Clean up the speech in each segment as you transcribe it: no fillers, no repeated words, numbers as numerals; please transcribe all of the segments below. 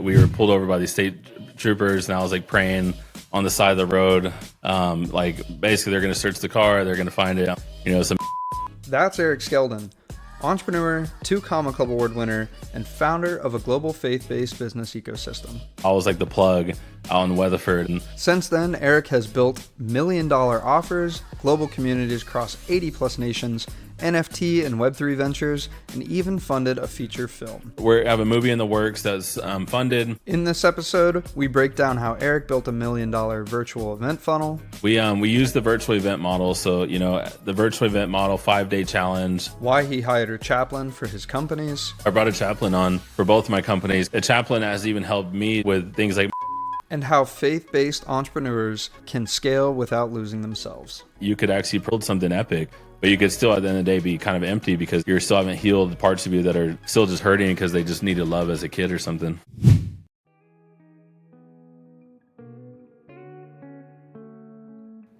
We were pulled over by these state troopers, and I was like praying on the side of the road. Like basically they're going to search the car. They're going to find it, some. That's Eric Skeldon, entrepreneur, 2 Comma Club Award winner, and founder of a global faith-based business ecosystem. I was like the plug out in Weatherford. And since then, Eric has built million-dollar offers, global communities across 80-plus nations, NFT and Web3 ventures, and even funded a feature film. We have a movie in the works that's funded. In this episode, we break down how Eric built a $1 million virtual event funnel. We use the virtual event model. So, the virtual event model, 5-day challenge. Why he hired a chaplain for his companies. I brought a chaplain on for both my companies. A chaplain has even helped me with things like. And how faith-based entrepreneurs can scale without losing themselves. You could actually build something epic, but you could still at the end of the day be kind of empty because you still haven't healed parts of you that are still just hurting because they just needed love as a kid or something.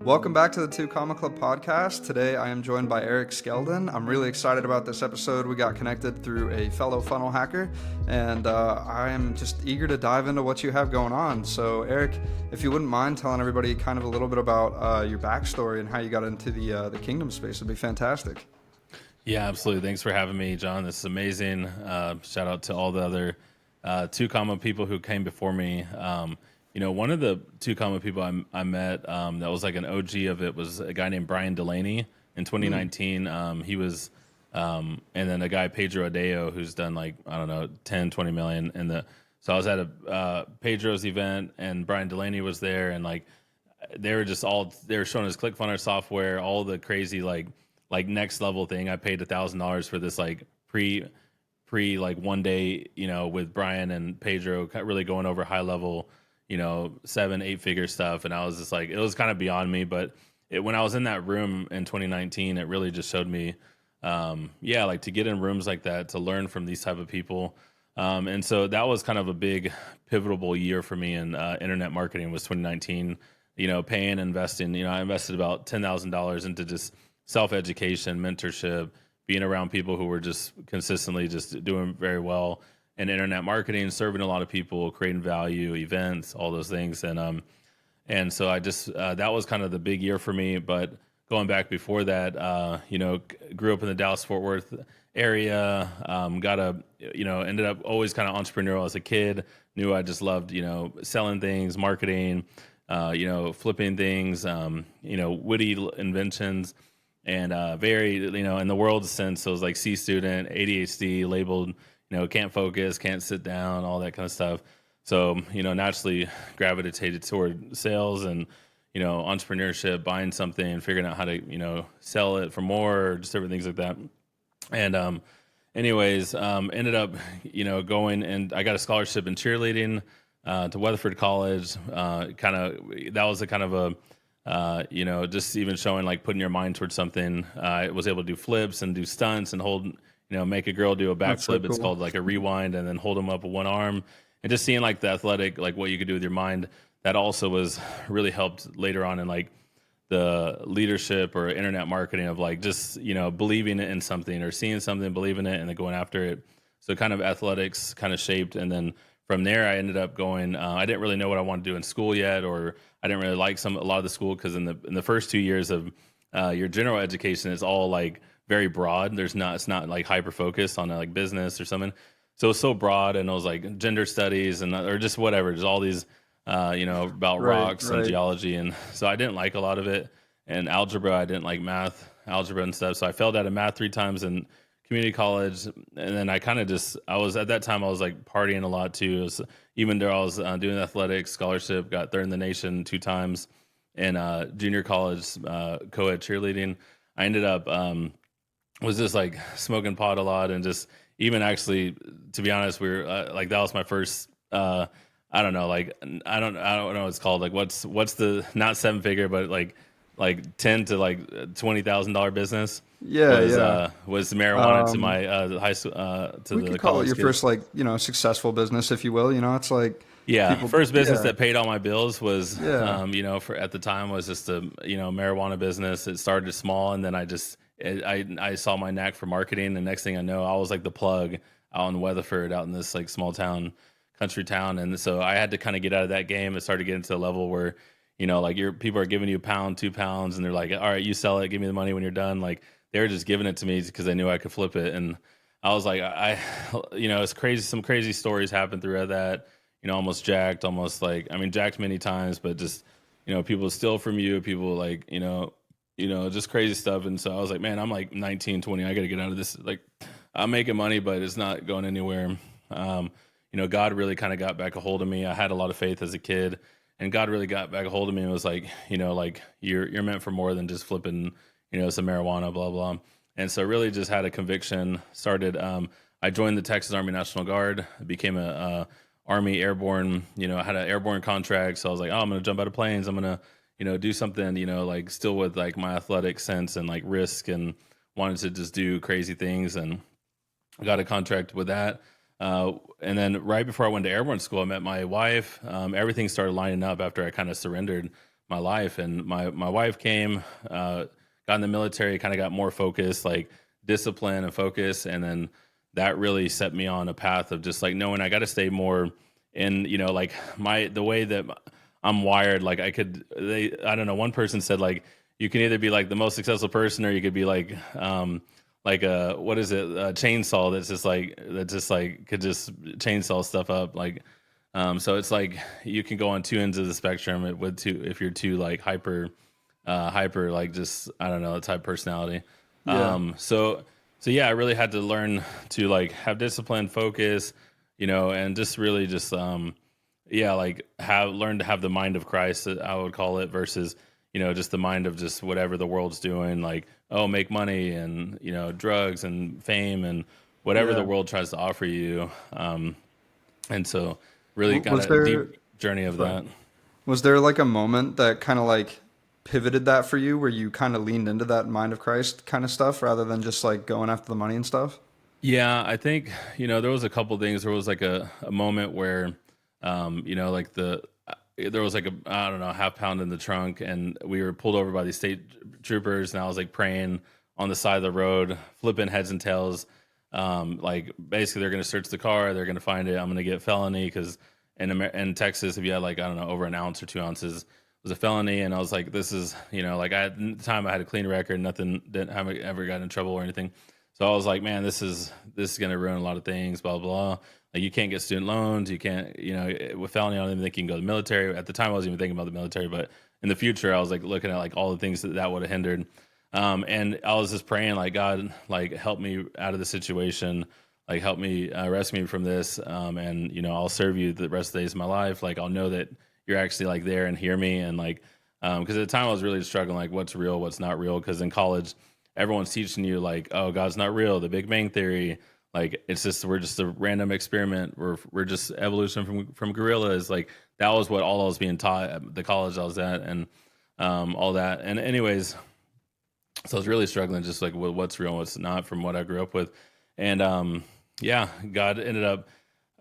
Welcome back to the 2 Comma Club podcast. Today I am joined by Eric Skeldon. I'm really excited about this episode. We got connected through a fellow funnel hacker, and I am just eager to dive into what you have going on. So Eric, if you wouldn't mind telling everybody kind of a little bit about your backstory and how you got into the kingdom space, it'd be fantastic. Yeah, absolutely. Thanks for having me, John. This is amazing. Shout out to all the other 2 Comma people who came before me. One of the 2 Comma people I met that was like an OG of it was a guy named Brian Delaney in 2019. He was, and then a guy, Pedro Adeo, who's done 10, 20 million. So I was at a Pedro's event, and Brian Delaney was there, and they were showing us ClickFunnels software, all the crazy like next level thing. I paid $1,000 for this pre 1 day, with Brian and Pedro really going over high level 7-8 figure stuff. And I was just it was kind of beyond me, but when I was in that room in 2019, it really just showed me, to get in rooms like that, to learn from these type of people. And so that was kind of a big pivotal year for me in internet marketing was 2019, paying, investing, I invested about $10,000 into just self-education, mentorship, being around people who were just consistently just doing very well in internet marketing, serving a lot of people, creating value, events, all those things. And so I just, that was kind of the big year for me. But going back before that, grew up in the Dallas-Fort Worth area, ended up always kind of entrepreneurial as a kid, knew I just loved, selling things, marketing, flipping things, witty inventions, and very, in the world sense, so it was like C student, ADHD, labeled, can't focus, can't sit down, all that kind of stuff. So, naturally gravitated toward sales and, entrepreneurship, buying something, figuring out how to, sell it for more, or just different things like that. And ended up, going, and I got a scholarship in cheerleading to Weatherford College. That was a kind of a, just even showing putting your mind towards something. I was able to do flips and do stunts and hold, make a girl do a backflip. So cool. It's called a rewind, and then hold them up with one arm, and just seeing the athletic, what you could do with your mind. That also was really helped later on in the leadership or internet marketing of just, believing in something or seeing something, believing it, and then going after it. So kind of athletics kind of shaped. And then from there, I ended up going, I didn't really know what I wanted to do in school yet, or I didn't really like a lot of the school, because in the first 2 years of your general education, it's all very broad. It's not hyper focused on business or something. So it's so broad, and it was gender studies or just whatever. There's all these, about rocks and geology. And so I didn't like a lot of it. And algebra, I didn't like math, algebra and stuff. So I failed out of math 3 times in community college. And then at that time, I was partying a lot too. Even though I was doing athletics, scholarship, got 3rd in the nation 2 times in junior college, co-ed cheerleading. I ended up, was just smoking pot a lot, and just even actually, to be honest, we were that was my first, I don't know what it's called. What's the, not 7-figure, but $10,000 to $20,000 business. Was marijuana to my high school, to we the could call it your kids. First successful business, if you will. It's first business that paid all my bills was, for at the time was just a, marijuana business. It started small, and then I saw my knack for marketing. The next thing I know, I was the plug out in Weatherford, out in this small town country town. And so I had to kind of get out of that game and start to get into a level where, like people are giving you a pound, 2 pounds, and they're like, all right, you sell it, give me the money when you're done. Like they were just giving it to me because they knew I could flip it. And I was like, it's crazy. Some crazy stories happened throughout that, almost jacked, almost like, I mean, jacked many times, but just, people steal from you, people like, just crazy stuff. And so I was like, man, I'm like 19, 20. I got to get out of this. Like I'm making money, but it's not going anywhere. God really kind of got back a hold of me. I had a lot of faith as a kid, and God really got back a hold of me and was like, like you're meant for more than just flipping, some marijuana, blah, blah. And so really just had a conviction, started, I joined the Texas Army National Guard, became a Army airborne, I had an airborne contract. So I was like, oh, I'm going to jump out of planes. I'm going to, do something, like still with like my athletic sense and like risk, and wanted to just do crazy things. And I got a contract with that. And then right before I went to airborne school, I met my wife. Everything started lining up after I kind of surrendered my life. And my wife came, got in the military, kind of got more focused, like discipline and focus. And then that really set me on a path of just like knowing I got to stay more in, like the way that I'm wired. Like I don't know. One person said like, you can either be like the most successful person, or you could be like a, what is it? A chainsaw that's just like, could just chainsaw stuff up. Like, so it's like, you can go on two ends of the spectrum if you're too like hyper, like just, I don't know, the type of personality. Yeah. So yeah, I really had to learn to like have discipline, focus, and just really just, like learn to have the mind of Christ, I would call it, versus, just the mind of just whatever the world's doing, like, oh, make money and, drugs and fame and whatever the Yeah. world tries to offer you. And so really Was got a there, deep journey of sorry, that. was there like a moment that kind of like pivoted that for you, where you kind of leaned into that mind of Christ kind of stuff rather than just like going after the money and stuff? Yeah, I think, there was a couple things. There was like a moment where, like there was like a, I don't know, half pound in the trunk, and we were pulled over by these state troopers, and I was like praying on the side of the road, flipping heads and tails. Like basically they're going to search the car, they're going to find it. I'm going to get felony because in Texas, if you had like, I don't know, over an ounce or 2 ounces, was a felony. And I was like, this is, like at the time I had a clean record, haven't ever gotten in trouble or anything. So I was like, man, this is going to ruin a lot of things, blah, blah. Like you can't get student loans. You can't, with felony, I don't even think you can go to the military. At the time I wasn't even thinking about the military, but in the future I was like looking at like all the things that would have hindered. And I was just praying like, God, like help me out of the situation, like help me rescue me from this. And, I'll serve you the rest of the days of my life. Like I'll know that you're actually like there and hear me. And like, because at the time I was really struggling, like what's real, what's not real. Because in college, everyone's teaching you like, oh, God's not real, the Big Bang Theory. Like we're just a random experiment. We're just evolution from gorillas. Like that was what all I was being taught at the college I was at, and all that. And anyways, so I was really struggling just like with what's real and what's not from what I grew up with. And yeah, God ended up,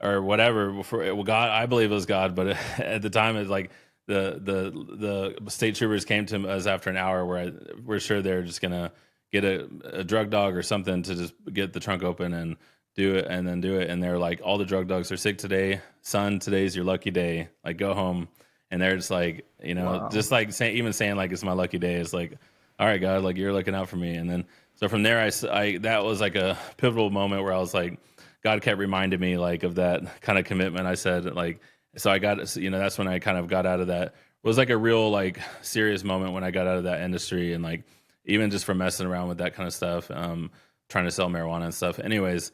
or whatever, God, I believe it was God, but at the time it's like the state troopers came to us after an hour where we're sure they're just gonna get a drug dog or something to just get the trunk open and do it. And they're like, all the drug dogs are sick today, son, today's your lucky day, like go home. And they're just like, Wow. just like even saying like it's my lucky day is like, all right, God, like you're looking out for me. And then so from there, I that was like a pivotal moment where I was like, God kept reminding me like of that kind of commitment. I said like, so I got, that's when I kind of got out of that. It was like a real like serious moment when I got out of that industry, and like even just from messing around with that kind of stuff, trying to sell marijuana and stuff. Anyways,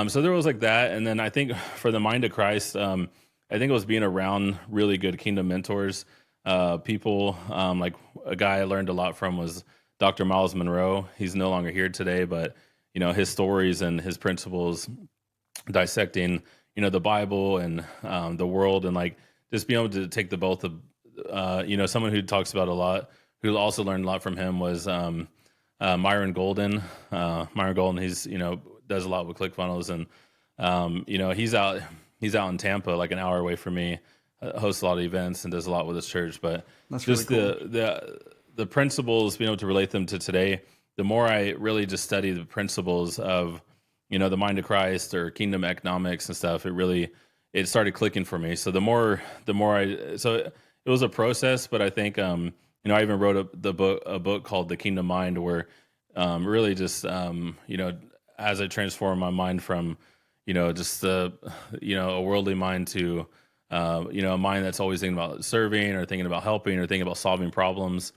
so there was like that. And then I think for the mind of Christ, I think it was being around really good kingdom mentors, people. Like a guy I learned a lot from was Dr. Miles Monroe. He's no longer here today, but his stories and his principles dissecting, the Bible and the world, and like just being able to take the both of, someone who talks about a lot, who also learned a lot from him was Myron Golden. Myron Golden, he's does a lot with ClickFunnels, and he's out in Tampa, like an hour away from me, hosts a lot of events and does a lot with his church. But That's really just cool. the principles, being able to relate them to today, the more I really just study the principles of the mind of Christ or kingdom economics and stuff, it started clicking for me. So it was a process, but I think, I even wrote a book called The Kingdom Mind, where, really just, as I transformed my mind from, just a worldly mind to, a mind that's always thinking about serving or thinking about helping or thinking about solving problems.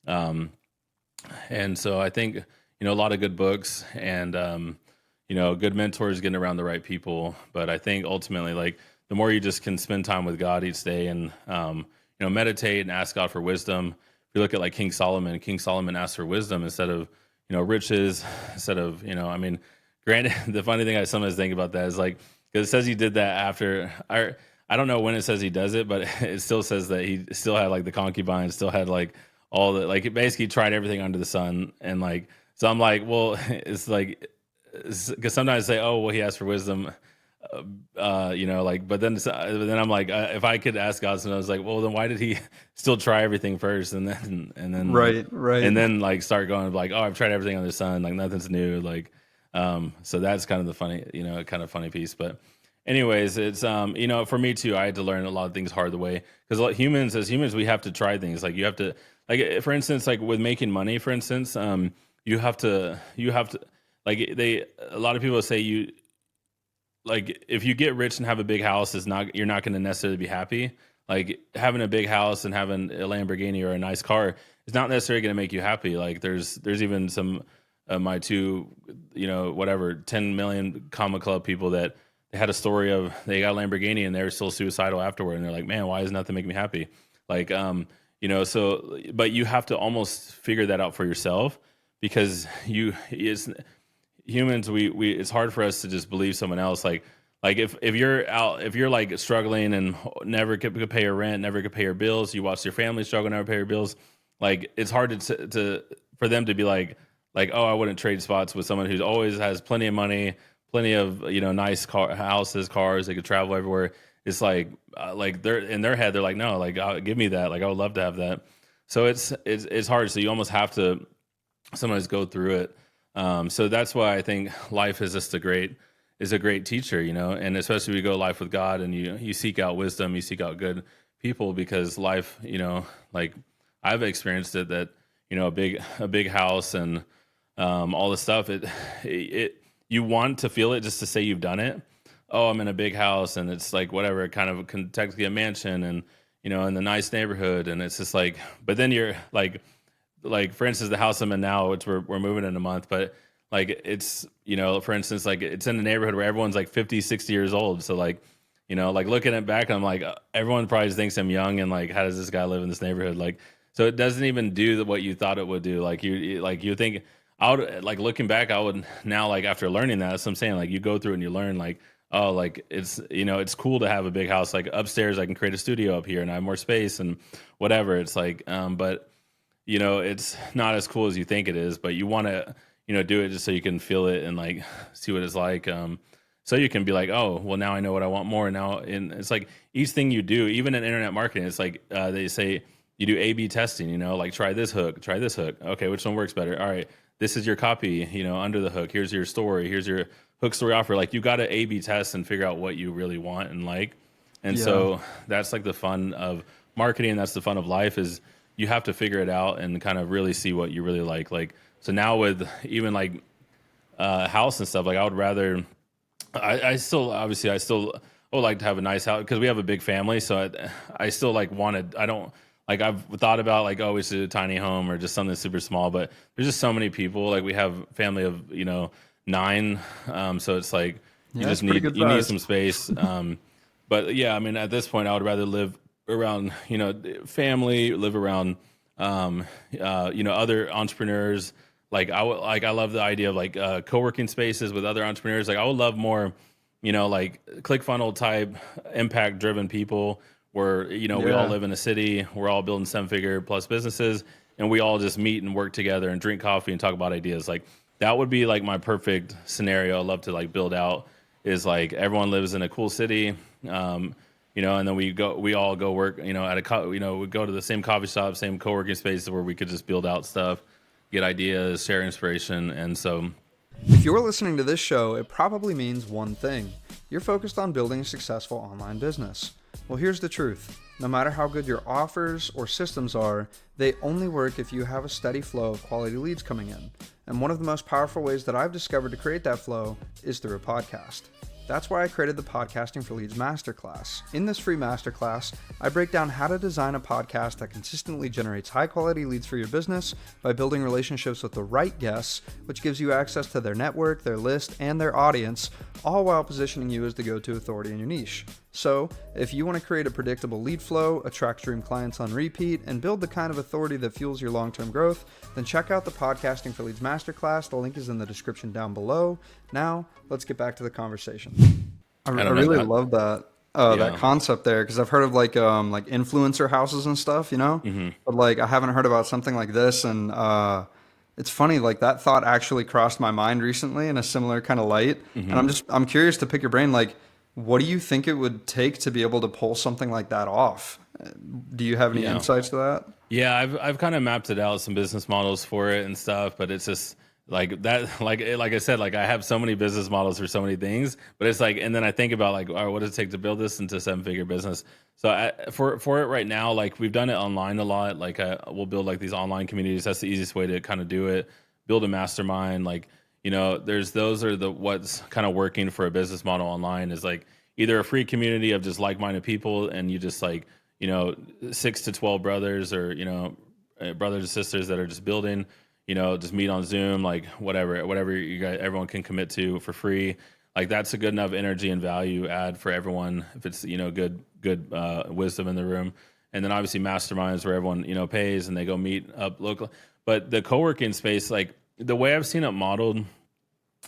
Um, and so I think, a lot of good books and, good mentors, getting around the right people. But I think ultimately, like, the more you just can spend time with God each day and, meditate and ask God for wisdom. If you look at like King Solomon asked for wisdom instead of, riches, instead of, granted, the funny thing I sometimes think about that is like, because it says he did that after, I don't know when it says he does it, but it still says that he still had like the concubines, still had like all the, like, it basically tried everything under the sun. And like, so I'm like, well, it's like, because sometimes I say, oh, well, he asked for wisdom, like, but then I'm like, if I could ask God something, I was like, well, then why did he still try everything first, Right, right. and then like start going like, oh, I've tried everything under the sun, like nothing's new, like, so that's kind of the funny, kind of funny piece. But anyways, it's, for me too, I had to learn a lot of things hard the way, because as humans, we have to try things. Like, you have to, like, for instance, like with making money, for instance, you have to, like, a lot of people say like, if you get rich and have a big house, you're not going to necessarily be happy. Like, having a big house and having a Lamborghini or a nice car is not necessarily going to make you happy. Like, there's even some, my two, whatever, 10 million comma club people that they had a story of, they got a Lamborghini and they were still suicidal afterward. And they're like, man, why does nothing make me happy? Like, so, but you have to almost figure that out for yourself, because humans, we it's hard for us to just believe someone else. Like, if you're like struggling and never could pay your rent, never could pay your bills, you watch your family struggle, never pay your bills, like, it's hard to for them to be like, oh, I wouldn't trade spots with someone who always has plenty of money, plenty of, nice houses, cars, they could travel everywhere. It's like they're in their head, they're like, no, like, give me that, like, I would love to have that. So it's hard, so you almost have to sometimes go through it. So that's why I think life is just a great teacher, and especially we go life with God, and you seek out wisdom, you seek out good people, because life, like, I've experienced it, that, a big house and, all this stuff, it you want to feel it just to say you've done it. Oh, I'm in a big house and it's like, whatever, kind of technically a mansion, and, in the nice neighborhood. And it's just like, but then you're like, for instance, the house I'm in now, which we're moving in a month, but like, it's, for instance, like, it's in a neighborhood where everyone's like 50, 60 years old. So like, like, looking at back, I'm like, everyone probably thinks I'm young, and like, how does this guy live in this neighborhood? Like, so it doesn't even do what you thought it would do. Like, you think, I would, like, looking back, I would now, like, after learning that, that's what I'm saying, like, you go through and you learn, like, oh, like, it's cool to have a big house. Like, upstairs, I can create a studio up here and I have more space and whatever. It's like, but it's not as cool as you think it is, but you want to, do it just so you can feel it and like see what it's like. So you can be like, oh, well, now I know what I want more now. And it's like, each thing you do, even in internet marketing, it's like, they say you do A/B testing, like, try this hook. Okay, which one works better? All right, this is your copy, under the hook. Here's your story. Here's your hook story offer. Like, you got to A/B test and figure out what you really want and like. And Yeah. so that's like the fun of marketing. That's the fun of life, is you have to figure it out and kind of really see what you really like. Like, so now with even like, house and stuff, like, I would rather, I still, obviously, I would like to have a nice house, because we have a big family. So I still like wanted, I don't, like, I've thought about like, oh, we should do a tiny home or just something super small, but there's just so many people. Like, we have a family of, 9. So it's like, Yeah, you that's just pretty need, good you need size. some space. But yeah, I mean, at this point, I would rather live around, family, live around, other entrepreneurs. Like, I love the idea of like, co-working spaces with other entrepreneurs. Like, I would love more, like, ClickFunnels type impact driven people where, we all Yeah. live in a city, we're all building 7-figure plus businesses, and we all just meet and work together and drink coffee and talk about ideas. Like, that would be like my perfect scenario. I'd love to like build out, is like, everyone lives in a cool city. And then we all go work, at we go to the same coffee shop, same co-working spaces where we could just build out stuff, get ideas, share inspiration. And so If you're listening to this show, it probably means one thing. You're focused on building a successful online business. Well, here's the truth. No matter how good your offers or systems are, they only work if you have a steady flow of quality leads coming in. And one of the most powerful ways that I've discovered to create that flow is through a podcast. That's why I created the Podcasting for Leads Masterclass. In this free masterclass, I break down how to design a podcast that consistently generates high-quality leads for your business by building relationships with the right guests, which gives you access to their network, their list, and their audience, all while positioning you as the go-to authority in your niche. So, if you want to create a predictable lead flow, attract dream clients on repeat, and build the kind of authority that fuels your long-term growth, then check out the Podcasting for Leads Masterclass. The link is in the description down below. Now, let's get back to the conversation. I really love that. That concept there, because I've heard of like influencer houses and stuff, but like I haven't heard about something like this. And it's funny, like that thought actually crossed my mind recently in a similar kind of light. And I'm curious to pick your brain, like, what do you think it would take to be able to pull something like that off? Do you have any insights to that? Yeah, I've kind of mapped it out, some business models for it and stuff, but it's just like that, like I said, like I have so many business models for so many things, but it's like, and then I think about like, all right, what does it take to build this into a 7-figure business? So for it right now, like we've done it online a lot. Like we'll build like these online communities. That's the easiest way to kind of do it. Build a mastermind. Like, those are what's kind of working for a business model online is like either a free community of just like-minded people, and you just like, 6 to 12 brothers or, brothers and sisters that are just building, just meet on Zoom, like whatever you guys, everyone can commit to for free. Like that's a good enough energy and value add for everyone. If it's, good wisdom in the room. And then obviously masterminds where everyone, pays and they go meet up local. But the co-working space, like the way I've seen it modeled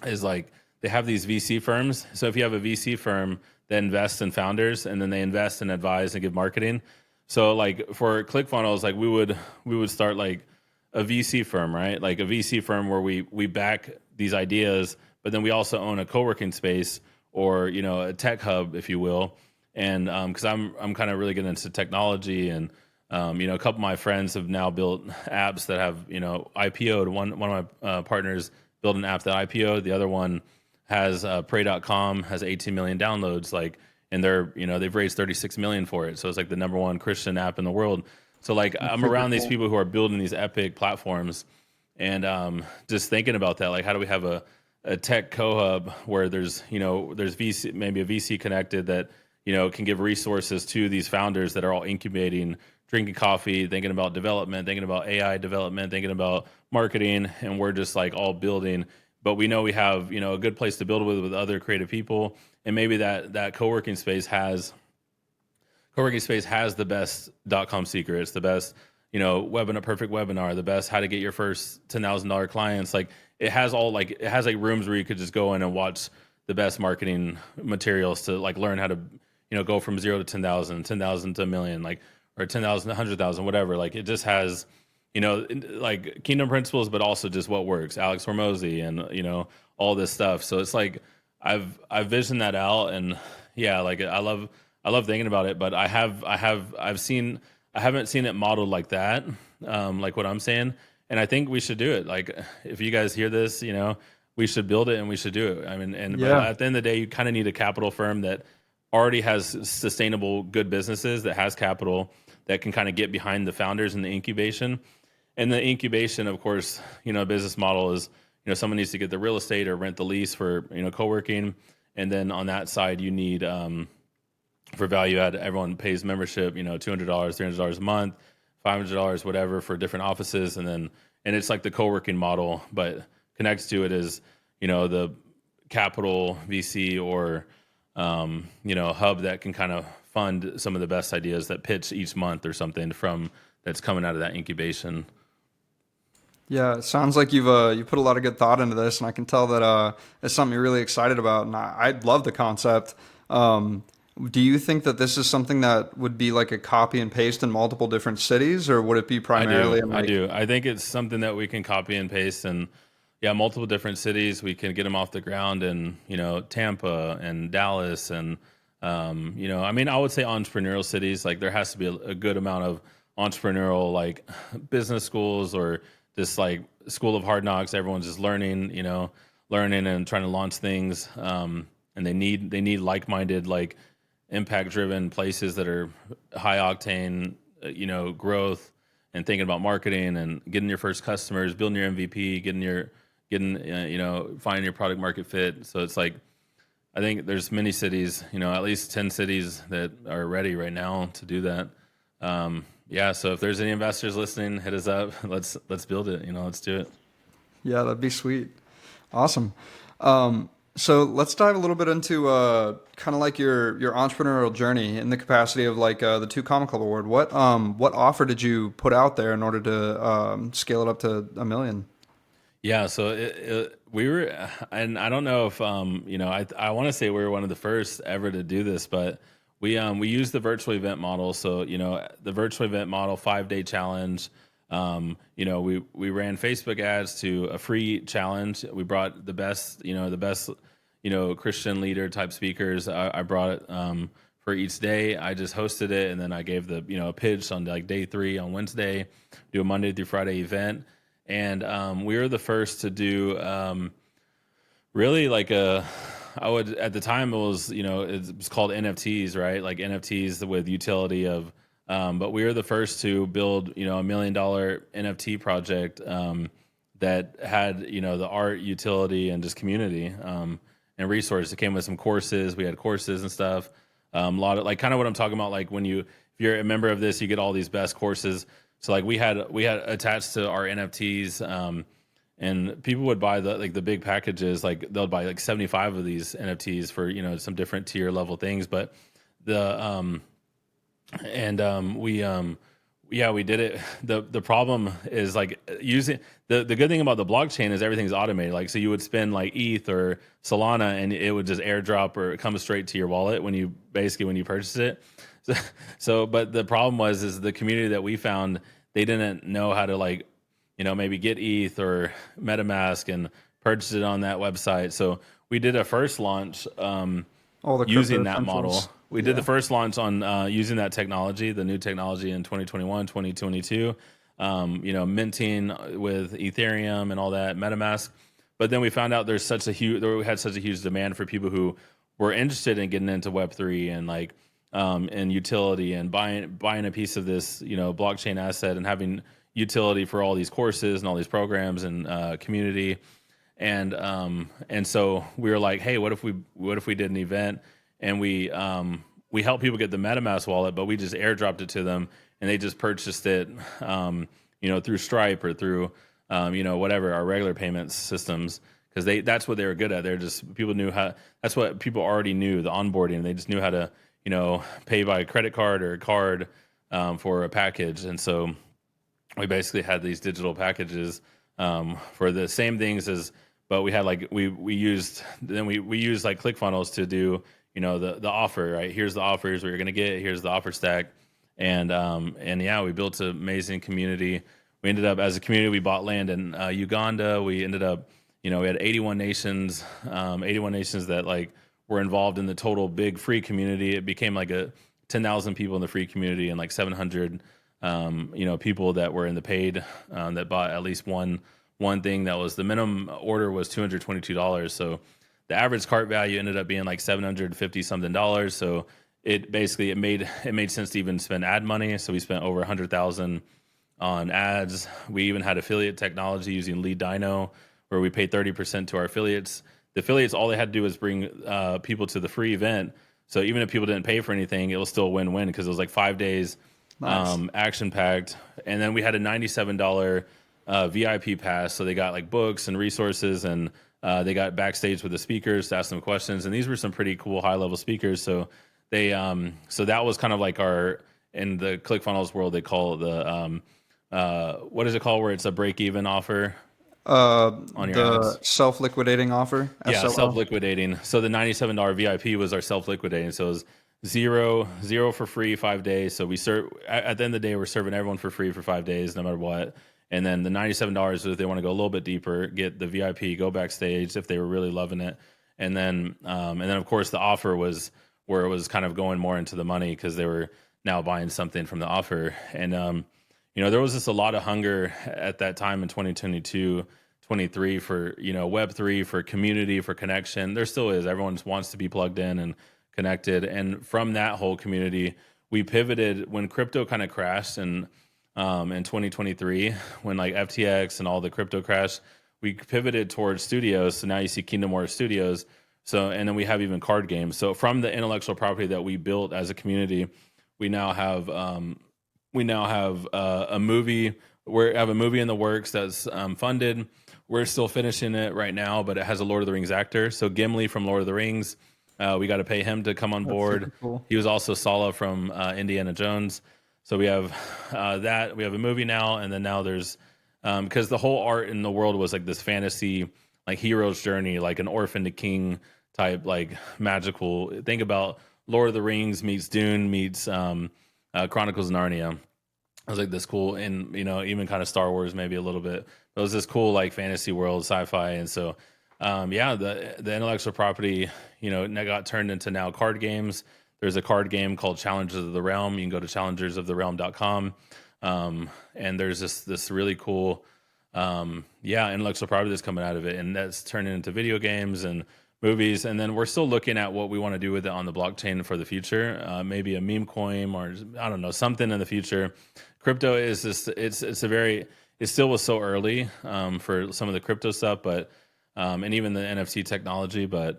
is like they have these VC firms. So if you have a VC firm that invests in founders and then they invest and advise and give marketing. So like for ClickFunnels, like we would start like a VC firm, right? Like a VC firm where we back these ideas, but then we also own a co-working space or, a tech hub, if you will. And because I'm kind of really getting into technology and, a couple of my friends have now built apps that have, IPO'd. One of my partners built an app that IPO'd. The other one has pray.com, has 18 million downloads, like, and they're, they've raised 36 million for it. So it's like the #1 Christian app in the world. So like I'm around these people who are building these epic platforms and just thinking about that, like how do we have a tech co-hub where there's, there's VC, maybe a VC connected that, can give resources to these founders that are all incubating, drinking coffee, thinking about development, thinking about AI development, thinking about marketing, and we're just like all building. But we know we have, a good place to build with other creative people. And maybe that co-working space has the best .com secrets, the best, perfect webinar, the best how to get your first $10,000 clients. Like it has rooms where you could just go in and watch the best marketing materials to like learn how to, go from 0 to 10,000, 10,000 to a million, like, or 10,000 to 100,000, whatever. Like it just has, like kingdom principles, but also just what works. Alex Hormozy and, all this stuff. So it's like, I've visioned that out, and yeah, like I love thinking about it, but I haven't seen it modeled like that, like what I'm saying. And I think we should do it. Like if you guys hear this, we should build it and we should do it. I mean, but at the end of the day, you kind of need a capital firm that already has sustainable, good businesses, that has capital, that can kind of get behind the founders in the incubation. And the incubation, of course, business model is, someone needs to get the real estate or rent the lease for, co-working. And then on that side, you need, for value add, everyone pays membership, $200, $300 a month, $500, whatever, for different offices. And it's like the co-working model, but connects to it is, the capital VC or, hub that can kind of fund some of the best ideas that pitch each month or something from that's coming out of that incubation. Yeah, it sounds like you put a lot of good thought into this, and I can tell that it's something you're really excited about, and I love the concept. Do you think that this is something that would be like a copy and paste in multiple different cities, or would it be primarily? I do. I think it's something that we can copy and paste, and multiple different cities. We can get them off the ground in Tampa and Dallas, and I would say entrepreneurial cities. Like there has to be a good amount of entrepreneurial like business schools or just like school of hard knocks. Everyone's just learning, learning and trying to launch things. And they need like-minded, like impact-driven places that are high octane, growth and thinking about marketing and getting your first customers, building your MVP, finding your product market fit. So it's like, I think there's many cities, at least 10 cities that are ready right now to do that. So if there's any investors listening, hit us up. Let's build it. Let's do it. Yeah, that'd be sweet. Awesome. So let's dive a little bit into kind of like your entrepreneurial journey in the capacity of like the Two Comma Club Award. What offer did you put out there in order to scale it up to $1 million? Yeah, so we were, and I don't know if I want to say we were one of the first ever to do this, but we used the virtual event model. So the virtual event model 5-day challenge. We ran Facebook ads to a free challenge. We brought the best Christian leader type speakers. I brought it for each day. I just hosted it, and then I gave the a pitch on like day 3 on Wednesday. Do a Monday through Friday event. And we were the first to do really like at the time it was called NFTs, right? Like NFTs with utility of, but we were the first to build $1 million NFT project that had the art, utility, and just community and resources. It came with some courses. We had courses and stuff. A lot of like kind of what I'm talking about. Like if you're a member of this, you get all these best courses. So like we had attached to our NFTs, and people would buy the big packages. Like they'll buy like 75 of these NFTs for some different tier level things. But we did it. The problem is like using the good thing about the blockchain is everything's automated. Like so you would spend like ETH or Solana and it would just airdrop or come straight to your wallet when you purchase it. But the problem is the community that we found, they didn't know how to maybe get ETH or MetaMask and purchase it on that website. So we did a first launch using that model. We did the first launch on using that technology, the new technology in 2021, 2022, minting with Ethereum and all that, MetaMask. But then we found out we had such a huge demand for people who were interested in getting into Web3 and and utility and buying a piece of this, blockchain asset and having utility for all these courses and all these programs and community. And so we were like, hey, what if we did an event and we helped people get the MetaMask wallet, but we just airdropped it to them and they just purchased it, through Stripe or through, whatever our regular payments systems. Because that's what they were good at. People knew how. That's what people already knew, the onboarding. They just knew how to pay by credit card or card for a package. And so we basically had these digital packages for the same things but we had we used like ClickFunnels to do the offer, right? Here's the offer, here's what you're gonna get, here's the offer stack, and we built an amazing community. We ended up as a community, we bought land in Uganda. We ended up we had 81 nations that were involved in the total big free community. It became like 10,000 people in the free community and 700 people that were in the paid that bought at least one thing. That was the minimum order was $222. So the average cart value ended up being $750 something dollars. So it made sense to even spend ad money. So we spent over 100,000 on ads. We even had affiliate technology using Lead Dino, where we paid 30% to our affiliates. The affiliates, all they had to do was bring people to the free event. So even if people didn't pay for anything, it was still a win-win because it was 5 days, nice. Action-packed. And then we had a $97 VIP pass. So they got books and resources, and they got backstage with the speakers to ask them questions. And these were some pretty cool high-level speakers. So they, so that was kind of our, in the ClickFunnels world, they call it the, what is it called, where it's a break-even offer? On your ads. Self-liquidating offer. Yeah, SLO. self-liquidating. So the $97 VIP was our self-liquidating. So it was zero for free 5 days. So we serve at the end of the day, we're serving everyone for free for 5 days, no matter what. And then the $97 is if they want to go a little bit deeper, get the VIP, go backstage if they were really loving it. And then of course the offer was where it was kind of going more into the money because they were now buying something from the offer. And there was just a lot of hunger at that time in 2022, 2023 for, Web3, for community, for connection. There still is. Everyone wants to be plugged in and connected. And from that whole community, we pivoted when crypto kind of crashed in 2023, when like FTX and all the crypto crashed. We pivoted towards studios. So now you see Kingdom Hearts Studios. So, and then we have even card games. So from the intellectual property that we built as a community, we now have a movie. We have a movie in the works that's funded. We're still finishing it right now, but it has a Lord of the Rings actor. So Gimli from Lord of the Rings, we got to pay him to come on board. Super cool. He was also Sala from Indiana Jones. So we have that. We have a movie now, and then now there's because the whole art in the world was like this fantasy, like hero's journey, like an orphan to king type, like magical. Think about Lord of the Rings meets Dune meets Chronicles of Narnia. I was like this cool, and even kind of Star Wars maybe a little bit. But it was this cool like fantasy world, sci-fi, and so the intellectual property, got turned into now card games. There's a card game called Challengers of the Realm. You can go to challengersoftherealm.com, and there's this really cool intellectual property that's coming out of it, and that's turning into video games and movies. And then we're still looking at what we want to do with it on the blockchain for the future. Maybe a meme coin, or I don't know, something in the future. Crypto is just it still was so early for some of the crypto stuff, but and even the NFT technology. But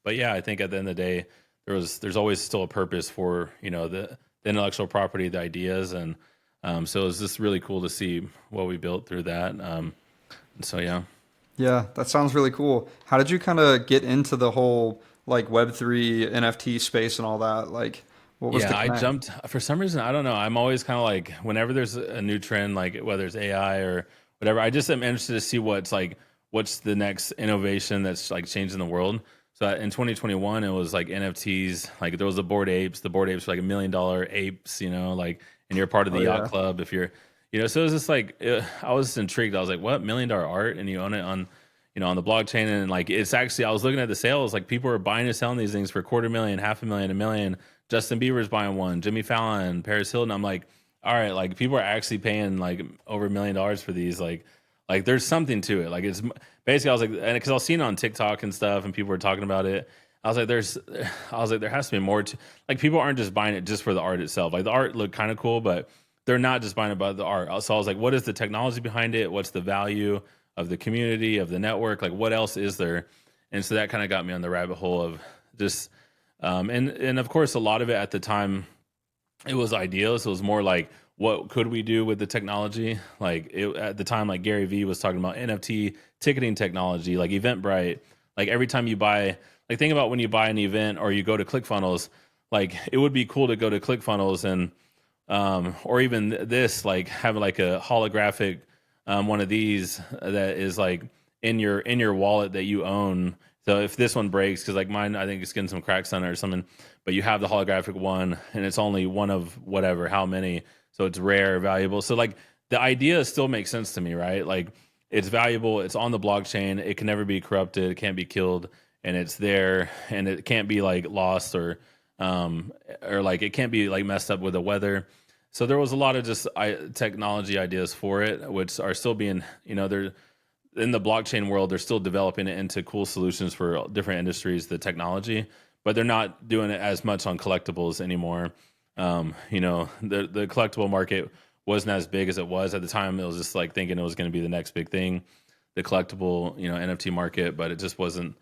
yeah, I think at the end of the day, there's always still a purpose for the intellectual property, the ideas, and so it's just really cool to see what we built through that. And so yeah. Yeah, that sounds really cool. How did you kind of get into the whole like Web3 NFT space and all that? Like, what was the I connect? jumped for some reason. I don't know. I'm always kind of like whenever there's a new trend, like whether it's AI or whatever, I just am interested to see what's the next innovation that's like changing the world. So in 2021, it was like NFTs. Like there was the Bored Apes. The Bored Apes were like $1 million apes. Like, and you're part of the Oh yacht yeah. club if you're. So it was just like I was intrigued. I was like, "What $1 million art?" And you own it on, on the blockchain. And like it's actually, I was looking at the sales. Like people are buying and selling these things for $250,000, $500,000, $1 million. Justin Bieber's buying one. Jimmy Fallon, Paris Hilton. I'm like, all right, like people are actually paying like over $1 million for these. Like there's something to it. Like it's basically, I was like, and because I was seeing it on TikTok and stuff, and people were talking about it. I was like, there has to be more to, like, people aren't just buying it just for the art itself. Like the art looked kind of cool, but they're not just buying it by the art. So I was like, what is the technology behind it? What's the value of the community, of the network? Like what else is there? And so that kind of got me on the rabbit hole of just, and of course, a lot of it at the time, it was ideal. So it was more like, what could we do with the technology? Like at the time, like Gary Vee was talking about NFT ticketing technology, like Eventbrite. Like every time you buy, like think about when you buy an event or you go to ClickFunnels, like it would be cool to go to ClickFunnels and, or even this, like have like a holographic, one of these that is like in your wallet that you own. So if this one breaks, because like mine, I think it's getting some cracks on it or something, but you have the holographic one and it's only one of whatever, how many. So it's rare, valuable. So like the idea still makes sense to me, right? Like it's valuable. It's on the blockchain. It can never be corrupted. It can't be killed, and it's there, and it can't be like lost or like it can't be like messed up with the weather. So there was a lot of just technology ideas for it, which are still being, they're in the blockchain world. They're still developing it into cool solutions for different industries, the technology, but they're not doing it as much on collectibles anymore. The collectible market wasn't as big as it was at the time. It was just like thinking it was going to be the next big thing, the collectible, NFT market, but it just wasn't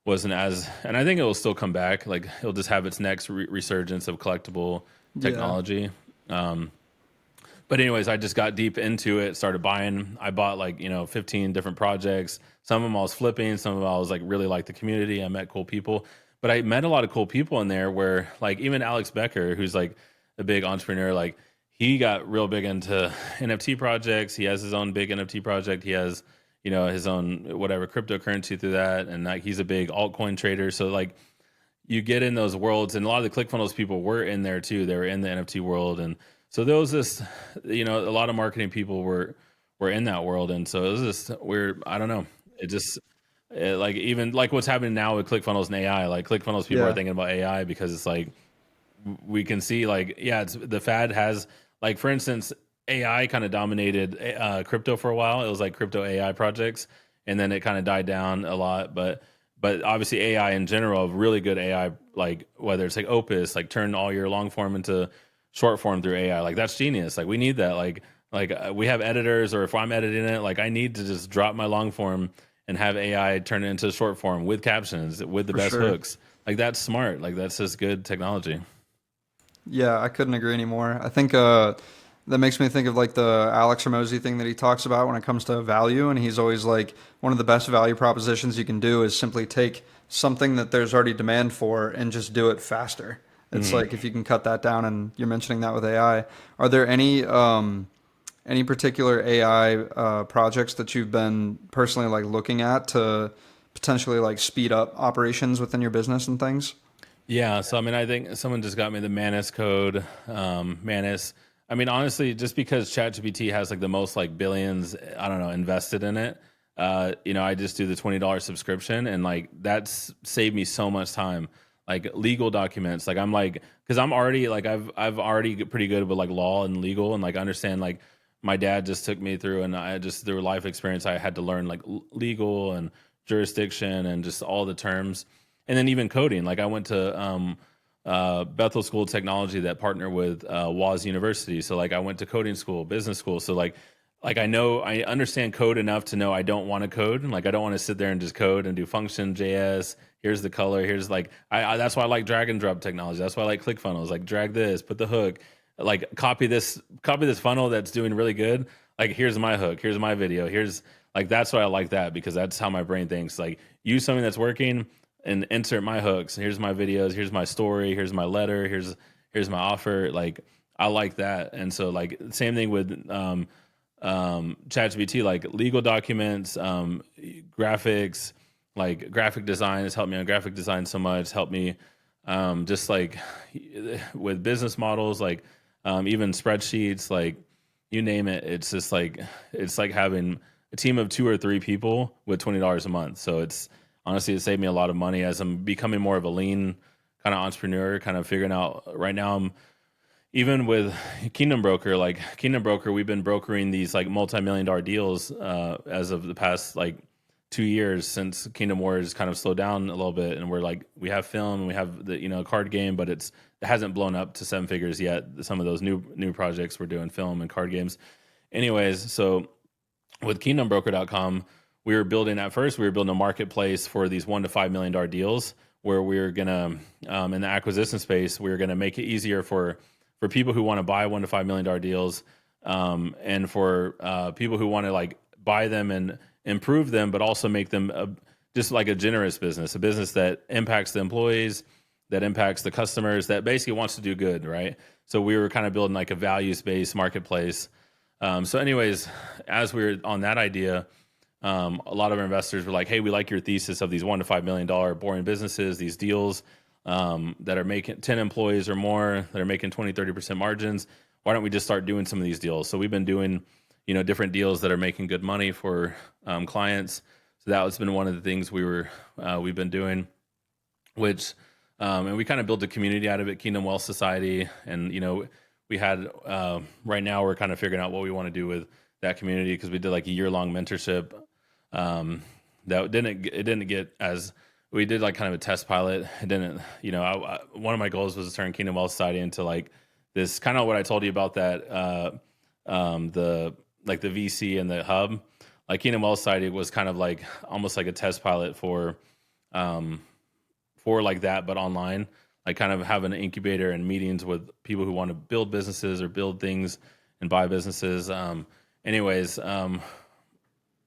as, and I think it will still come back. Like it'll just have its next resurgence of collectible Yeah. technology. But anyways, I just got deep into it, started buying. I bought like, 15 different projects. Some of them I was flipping. Some of them I was like really like the community. I met cool people, but I met a lot of cool people in there where like even Alex Becker, who's like a big entrepreneur, like he got real big into NFT projects. He has his own big NFT project. He has, his own whatever cryptocurrency through that. And like, he's a big altcoin trader. So like you get in those worlds, and a lot of the ClickFunnels people were in there too. They were in the NFT world. And so there was this, a lot of marketing people were in that world. And so it was just weird. I don't know. Like even like what's happening now with ClickFunnels and AI, like ClickFunnels people are Yeah. thinking about AI because it's like, we can see like, yeah, it's the fad has like, for instance, AI kind of dominated crypto for a while. It was like crypto AI projects, and then it kind of died down a lot. But obviously AI in general, really good AI, like whether it's like Opus, like turn all your long form into short form through AI, like that's genius. Like we need that. We have editors, or if I'm editing it, like I need to just drop my long form and have AI turn it into short form with captions, with the For best sure. hooks. Like that's smart. Like that's just good technology. Yeah, I couldn't agree anymore. I think that makes me think of like the Alex Ramosi thing that he talks about when it comes to value, and he's always like one of the best value propositions you can do is simply take something that there's already demand for and just do it faster. It's Mhm. like if you can cut that down, and you're mentioning that with AI. Are there any particular AI projects that you've been personally like looking at to potentially like speed up operations within your business and things? Yeah, so I mean, I think someone just got me the Manus code. Manus. I mean, honestly, just because ChatGPT has like the most like billions, I don't know, invested in it. I just do the $20 subscription, and like that's saved me so much time. Like legal documents, like I'm like, because I'm already like I've already pretty good with like law and legal, and like understand like my dad just took me through, and I just through life experience I had to learn like legal and jurisdiction and just all the terms, and then even coding. Like I went to Bethel School of Technology that partner with Woz University. So like I went to coding school, business school. So like I understand code enough to know I don't want to code. Like I don't want to sit there and just code and do function JS. Here's the color. Here's like that's why I like drag and drop technology. That's why I like ClickFunnels. Like drag this, put the hook, like copy this funnel that's doing really good. Like here's my hook. Here's my video. Here's like that's why I like that, because that's how my brain thinks. Like use something that's working and insert my hooks. Here's my videos. Here's my story. Here's my letter. Here's my offer. Like I like that. And so like same thing with ChatGPT, like legal documents, graphics, like graphic design has helped me on graphic design so much. Helped me just like with business models, like even spreadsheets, like you name it. It's like having a team of 2 or 3 people with $20 a month. So it's honestly it saved me a lot of money as I'm becoming more of a lean kind of entrepreneur, kind of figuring out right now. I'm even with Kingdom Broker, like Kingdom Broker, we've been brokering these like multi-million dollar deals as of the past like 2 years since Kingdom Wars kind of slowed down a little bit, and we're like we have film and we have the card game, but it hasn't blown up to 7 figures yet. Some of those new projects we're doing film and card games. Anyways, so with KingdomBroker.com, we were building a marketplace for these $1 to $5 million deals where we were gonna in the acquisition space we were gonna make it easier for people who want to buy $1 to $5 million deals, and for people who want to like buy them and improve them, but also make them just like a generous business, a business that impacts the employees, that impacts the customers, that basically wants to do good, right? So we were kind of building like a values based marketplace. Anyways, as we were on that idea, a lot of our investors were like, "Hey, we like your thesis of these $1 to $5 million boring businesses, these deals that are making 10 employees or more, that are making 20-30% margins. Why don't we just start doing some of these deals?" So we've been doing, different deals that are making good money for clients. So that has been one of the things we've been doing, which and we kind of built a community out of it, Kingdom Wealth Society, and we had right now we're kind of figuring out what we want to do with that community, because we did like a year-long mentorship. That didn't get as we did like kind of a test pilot. It didn't, one of my goals was to turn Kingdom Wealth Society into like this kind of what I told you about that the like the VC and the hub. Like Kingdom Wealth Society was kind of like almost like a test pilot for like that, but online. Like kind of have an incubator and meetings with people who want to build businesses or build things and buy businesses. Anyways, where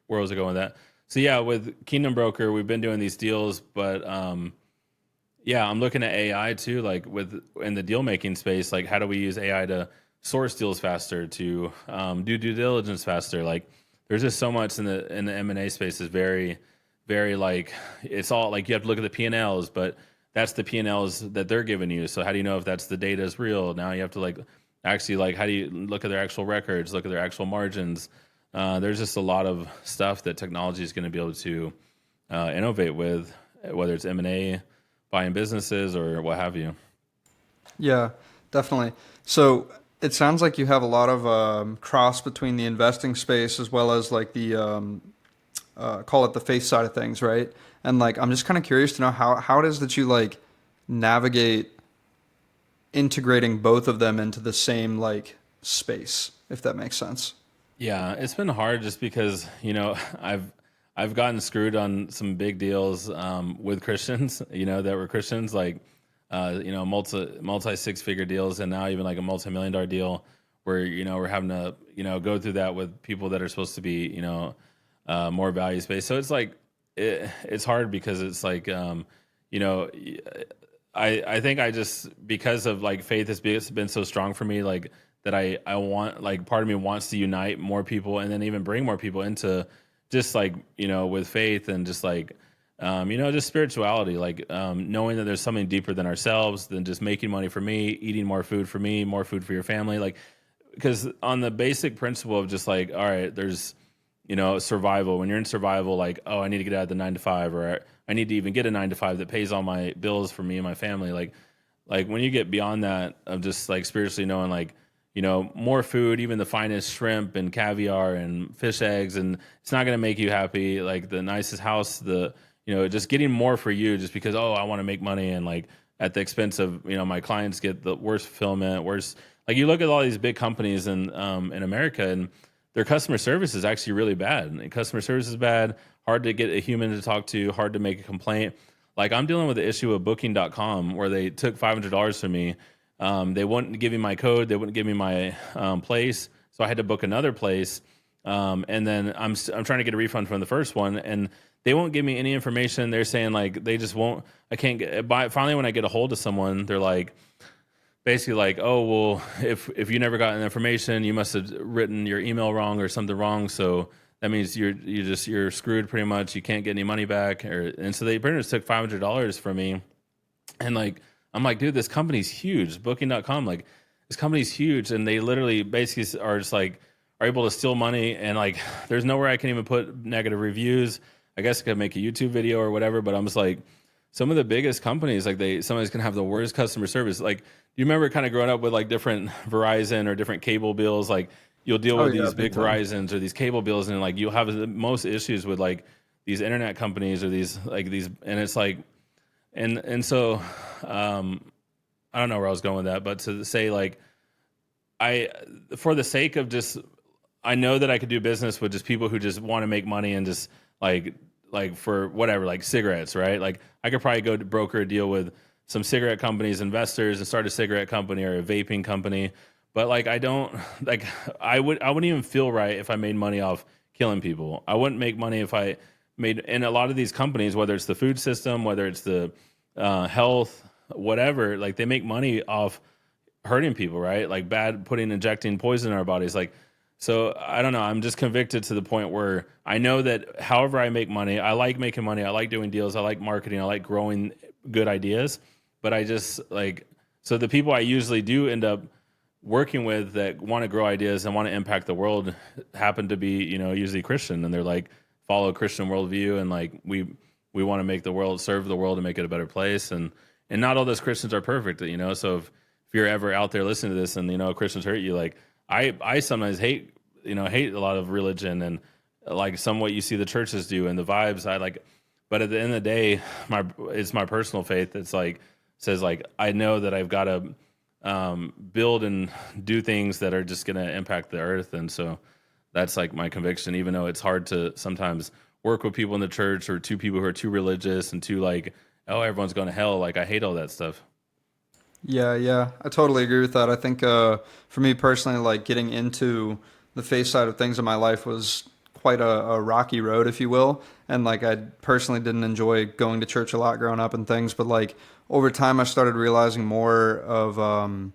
was I going with that? So yeah, with Kingdom Broker, we've been doing these deals, but yeah, I'm looking at AI too, like in the deal making space. Like, how do we use AI to source deals faster, to do due diligence faster? Like, there's just so much in the M&A space is very, very like it's all like you have to look at the P&Ls, but that's the P&Ls that they're giving you. So how do you know if that's the data is real? Now you have to like actually like how do you look at their actual records, look at their actual margins? There's just a lot of stuff that technology is going to be able to innovate with, whether it's M&A, buying businesses, or what have you. Yeah, definitely. So It sounds like you have a lot of cross between the investing space as well as like the call it the faith side of things, right? And like I'm just kind of curious to know how it is that you like navigate integrating both of them into the same like space, if that makes sense. Yeah, it's been hard just because I've gotten screwed on some big deals with Christians, that were Christians, like multi six figure deals, and now even like a multi-million-dollar deal where we're having to go through that with people that are supposed to be more values based. So it's like it's hard because it's like you know I think I just because of like faith has been so strong for me, like that I want, like, part of me wants to unite more people and then even bring more people into just like with faith and just like just spirituality, like knowing that there's something deeper than ourselves, than just making money for me, eating more food for me, more food for your family, like, because on the basic principle of just like, all right, there's survival. When you're in survival, like, oh, I need to get out of the 9 to 5, or I need to even get a 9 to 5 that pays all my bills for me and my family. Like when you get beyond that of just like spiritually knowing, like, more food, even the finest shrimp and caviar and fish eggs, and it's not going to make you happy. Like the nicest house, just getting more for you just because, oh, I want to make money, and like at the expense of, my clients get the worst fulfillment, worse. Like you look at all these big companies in America, and their customer service is actually really bad. And customer service is bad, hard to get a human to talk to, hard to make a complaint. Like I'm dealing with the issue of Booking.com where they took $500 from me. They wouldn't give me my code. They wouldn't give me my place. So I had to book another place. And then I'm trying to get a refund from the first one, and they won't give me any information. They're saying like they just won't. I can't get. Finally, when I get a hold of someone, they're like, basically like, oh, well, if you never got an information, you must have written your email wrong or something wrong. So that means you're screwed pretty much. You can't get any money back. And so they pretty much took $500 from me. And like, I'm like, dude, this company's huge. Booking.com, like, this company's huge. And they literally basically are just like, are able to steal money. And like, there's nowhere I can even put negative reviews. I guess I could make a YouTube video or whatever, but I'm just like, some of the biggest companies, like somebody's gonna have the worst customer service. Like, do you remember kind of growing up with like different Verizon or different cable bills? Like you'll deal Oh with yeah, these big big time. Verizons or these cable bills, and like you'll have the most issues with like these internet companies or these, and it's like, and so I don't know where I was going with that, but to say like I, for the sake of just, I know that I could do business with just people who just want to make money and just like for whatever, like cigarettes, right? Like I could probably go to broker a deal with some cigarette companies, investors, and start a cigarette company or a vaping company. But like I don't like I wouldn't even feel right if I made money off killing people. I wouldn't make money if I made, in a lot of these companies, whether it's the food system, whether it's the health, whatever, like they make money off hurting people, right? Like injecting poison in our bodies. Like, so I don't know. I'm just convicted to the point where I know that however I make money, I like making money. I like doing deals. I like marketing. I like growing good ideas. But I just like, so the people I usually do end up working with that want to grow ideas and want to impact the world happen to be, usually Christian. And they're like, follow a Christian worldview. And like, we want to make the world, serve the world and make it a better place. And not all those Christians are perfect, so if you're ever out there listening to this and Christians hurt you, like I sometimes hate a lot of religion and like what you see the churches do and the vibes I like, but at the end of the day, it's my personal faith that's like says like I know that I've got to build and do things that are just going to impact the earth, and so that's like my conviction, even though it's hard to sometimes work with people in the church or two people who are too religious and too like, oh, everyone's going to hell. Like I hate all that stuff. Yeah, yeah, I totally agree with that. I think for me personally, like getting into the faith side of things in my life was quite a rocky road, if you will. And like I personally didn't enjoy going to church a lot growing up and things, but like over time, I started realizing more of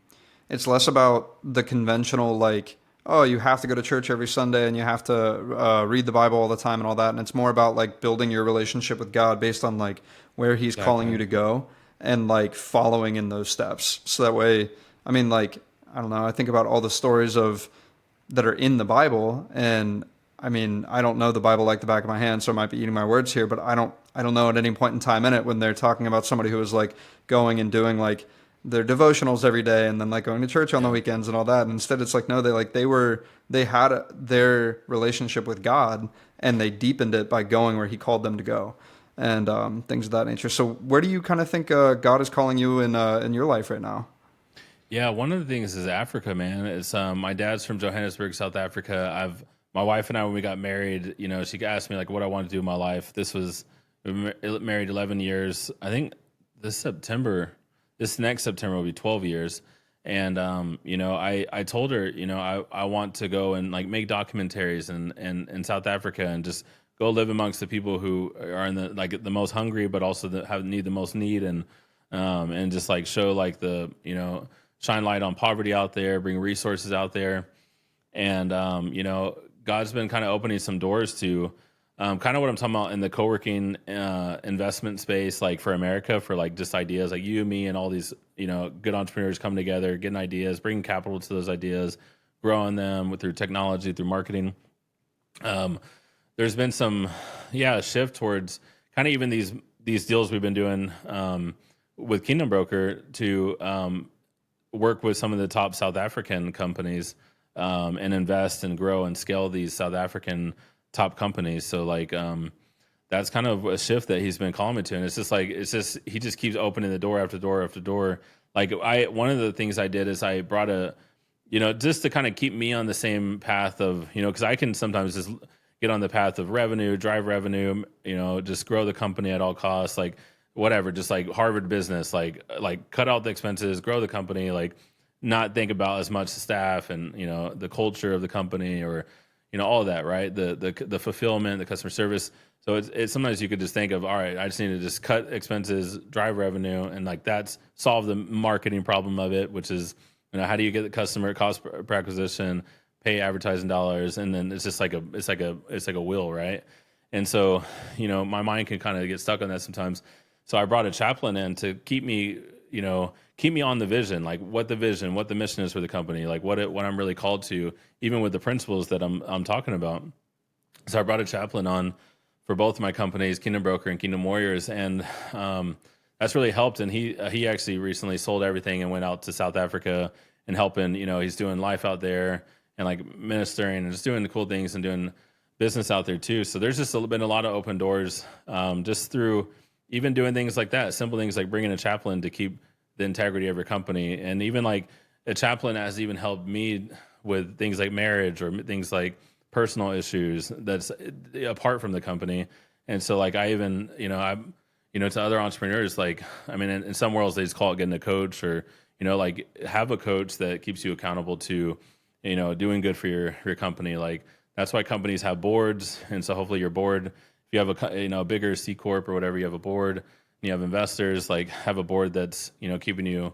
it's less about the conventional like, oh, you have to go to church every Sunday and you have to read the Bible all the time and all that. And it's more about like building your relationship with God based on like where He's calling you Exactly. to go and like following in those steps. So that way, I mean, like, I don't know, I think about all the stories of that are in the Bible, and I mean, I don't know the Bible like the back of my hand, so I might be eating my words here, but I don't know at any point in time in it when they're talking about somebody who was like going and doing like their devotionals every day and then like going to church on the weekends and all that. And instead it's like, no, they had their relationship with God and they deepened it by going where he called them to go and things of that nature. So where do you kind of think God is calling you in your life right now? Yeah, one of the things is Africa, man. It's my dad's from Johannesburg, South Africa. My wife and I, when we got married, she asked me like what I wanted to do in my life. We were married 11 years. I think this next September will be 12 years. And I told her, I want to go and like make documentaries in South Africa and just go live amongst the people who are in the most hungry, but also need the most need, and just like show like shine light on poverty out there, bring resources out there. And, God's been kind of opening some doors to kind of what I'm talking about in the co-working investment space, like for America, for like just ideas like you, me, and all these, good entrepreneurs coming together, getting ideas, bringing capital to those ideas, growing them through technology, through marketing. There's been some, shift towards kind of even these deals we've been doing with Kingdom Broker to work with some of the top South African companies and invest and grow and scale these South African top companies. So like that's kind of a shift that he's been calling me to, and he just keeps opening the door after door after door. Like one of the things I did is I brought just to kind of keep me on the same path of because I can sometimes just get on the path of revenue, drive revenue, just grow the company at all costs, like whatever, just like Harvard business, like cut out the expenses, grow the company, like not think about as much staff and the culture of the company or all of that, right? The fulfillment, the customer service. So it's sometimes you could just think of, all right, I just need to just cut expenses, drive revenue, and like that's solve the marketing problem of it, which is how do you get the customer, cost per acquisition, pay advertising dollars, and then it's just like a wheel, right? And so my mind can kind of get stuck on that sometimes. So I brought a chaplain in to keep me on the vision, like what the mission is for the company, like what I'm really called to, even with the principles that I'm talking about. So I brought a chaplain on for both of my companies, Kingdom Broker and Kingdom Warriors, and that's really helped. And he actually recently sold everything and went out to South Africa and helping. He's doing life out there and like ministering and just doing the cool things and doing business out there too. So there's just been a lot of open doors just through even doing things like that, simple things like bringing a chaplain to keep the integrity of your company. And even like a chaplain has even helped me with things like marriage or things like personal issues that's apart from the company. And so like I even, to other entrepreneurs, like, I mean, in some worlds they just call it getting a coach or, like have a coach that keeps you accountable to, doing good for your company. Like that's why companies have boards. And so hopefully your board, if you have a bigger C Corp or whatever, you have a board, you have investors, like have a board that's, keeping you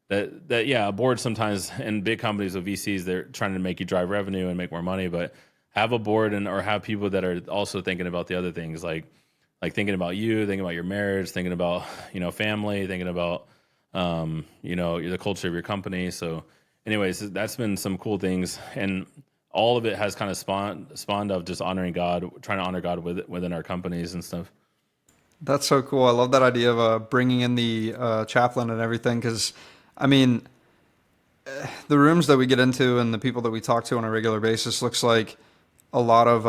a board sometimes in big companies with VCs, they're trying to make you drive revenue and make more money, but have a board or have people that are also thinking about the other things, like thinking about you, thinking about your marriage, thinking about, family, thinking about, the culture of your company. So anyways, that's been some cool things. And all of it has kind of spawned of just honoring God, trying to honor God within our companies and stuff. That's so cool. I love that idea of bringing in the chaplain and everything. Because, I mean, the rooms that we get into and the people that we talk to on a regular basis looks like a lot of,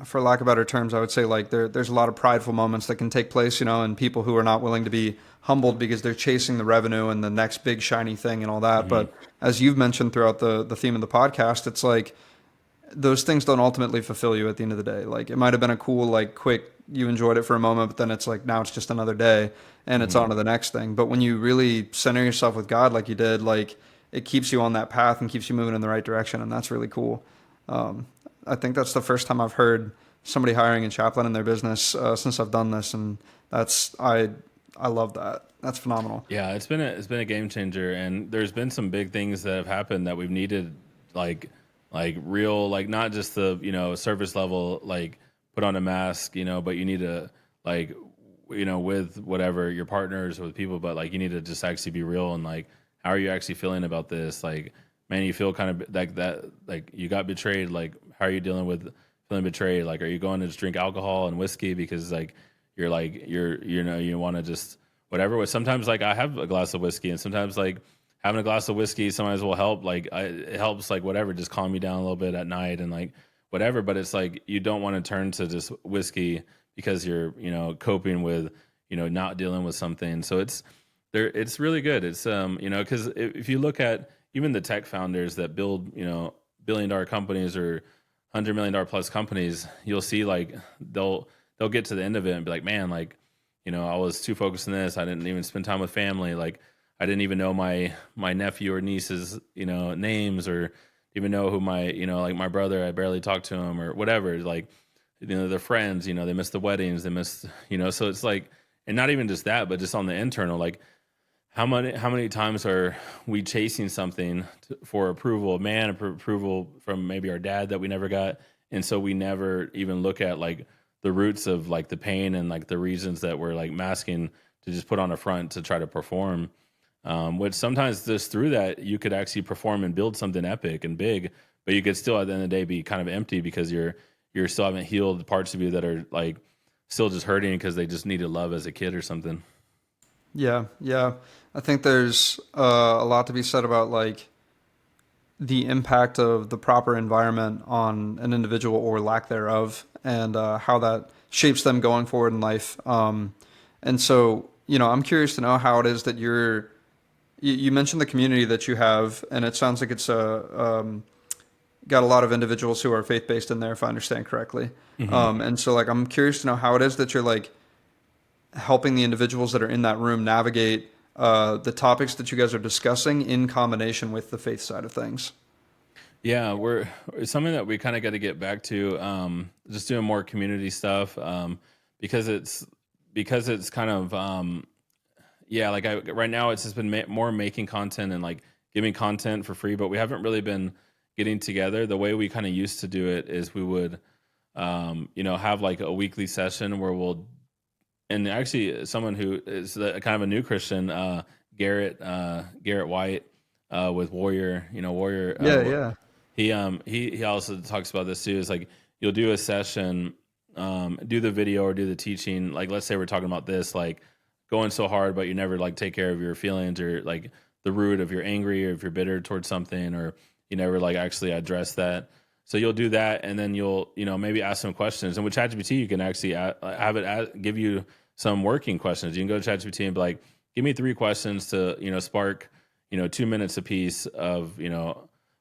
for lack of better terms, I would say like there's a lot of prideful moments that can take place, and people who are not willing to be humbled because they're chasing the revenue and the next big shiny thing and all that. Mm-hmm. But as you've mentioned throughout the theme of the podcast, it's like those things don't ultimately fulfill you at the end of the day. Like it might have been a cool, like quick, you enjoyed it for a moment, but then it's like now it's just another day and it's on to the next thing. But when you really center yourself with God like you did, like it keeps you on that path and keeps you moving in the right direction. And that's really cool. I think that's the first time I've heard somebody hiring a chaplain in their business since I've done this. And I love that. That's phenomenal. Yeah, it's been a game changer. And there's been some big things that have happened that we've needed, like real, like not just the, surface level, like put on a mask, but you need to like, with whatever your partners or with people, but like you need to just actually be real and like, how are you actually feeling about this? Like, man, you feel kind of like that, like you got betrayed. Like, how are you dealing with feeling betrayed? Like, are you going to just drink alcohol and whiskey because like, you want to just whatever. But sometimes like I have a glass of whiskey, and sometimes like having a glass of whiskey sometimes will help. Like it helps like whatever, just calm me down a little bit at night and like whatever. But it's like you don't want to turn to just whiskey because you're coping with not dealing with something. So it's there. It's really good. It's because if you look at even the tech founders that build billion-dollar companies or $100 million plus companies, you'll see like they'll get to the end of it and be like, man, like I was too focused on this. I didn't even spend time with family. Like I didn't even know my nephew or niece's names, or even know who my like my brother. I barely talked to him or whatever. Like their friends, they missed the weddings, they missed So it's like, and not even just that, but just on the internal, like how many times are we chasing something for approval of man, approval from maybe our dad that we never got, and so we never even look at like the roots of like the pain and like the reasons that we're like masking to just put on a front to try to perform. Which sometimes just through that you could actually perform and build something epic and big, but you could still at the end of the day be kind of empty because you're still haven't healed parts of you that are like still just hurting because they just needed love as a kid or something. Yeah, yeah. I think there's a lot to be said about like the impact of the proper environment on an individual or lack thereof, and how that shapes them going forward in life. And so, I'm curious to know how it is that you mentioned the community that you have, and it sounds like it's got a lot of individuals who are faith-based in there, if I understand correctly. Mm-hmm. And so, like, I'm curious to know how it is that you're like helping the individuals that are in that room navigate the topics that you guys are discussing in combination with the faith side of things. Yeah, it's something that we kind of got to get back to, just doing more community stuff, because it's kind of yeah, like right now it's just been more making content and like giving content for free, but we haven't really been getting together. The way we kind of used to do it is we would have like a weekly session where and actually someone who is kind of a new Christian, Garrett White, with Warrior, Warrior. Yeah, yeah. He also talks about this too. Is like you'll do a session, do the video or do the teaching. Like let's say we're talking about this, like going so hard, but you never like take care of your feelings or like the root of you're angry or if you're bitter towards something, or you never like actually address that. So you'll do that, and then you'll maybe ask some questions. And with ChatGPT, you can actually have it give you some working questions. You can go to ChatGPT and be like, give me 3 questions to spark 2 minutes apiece of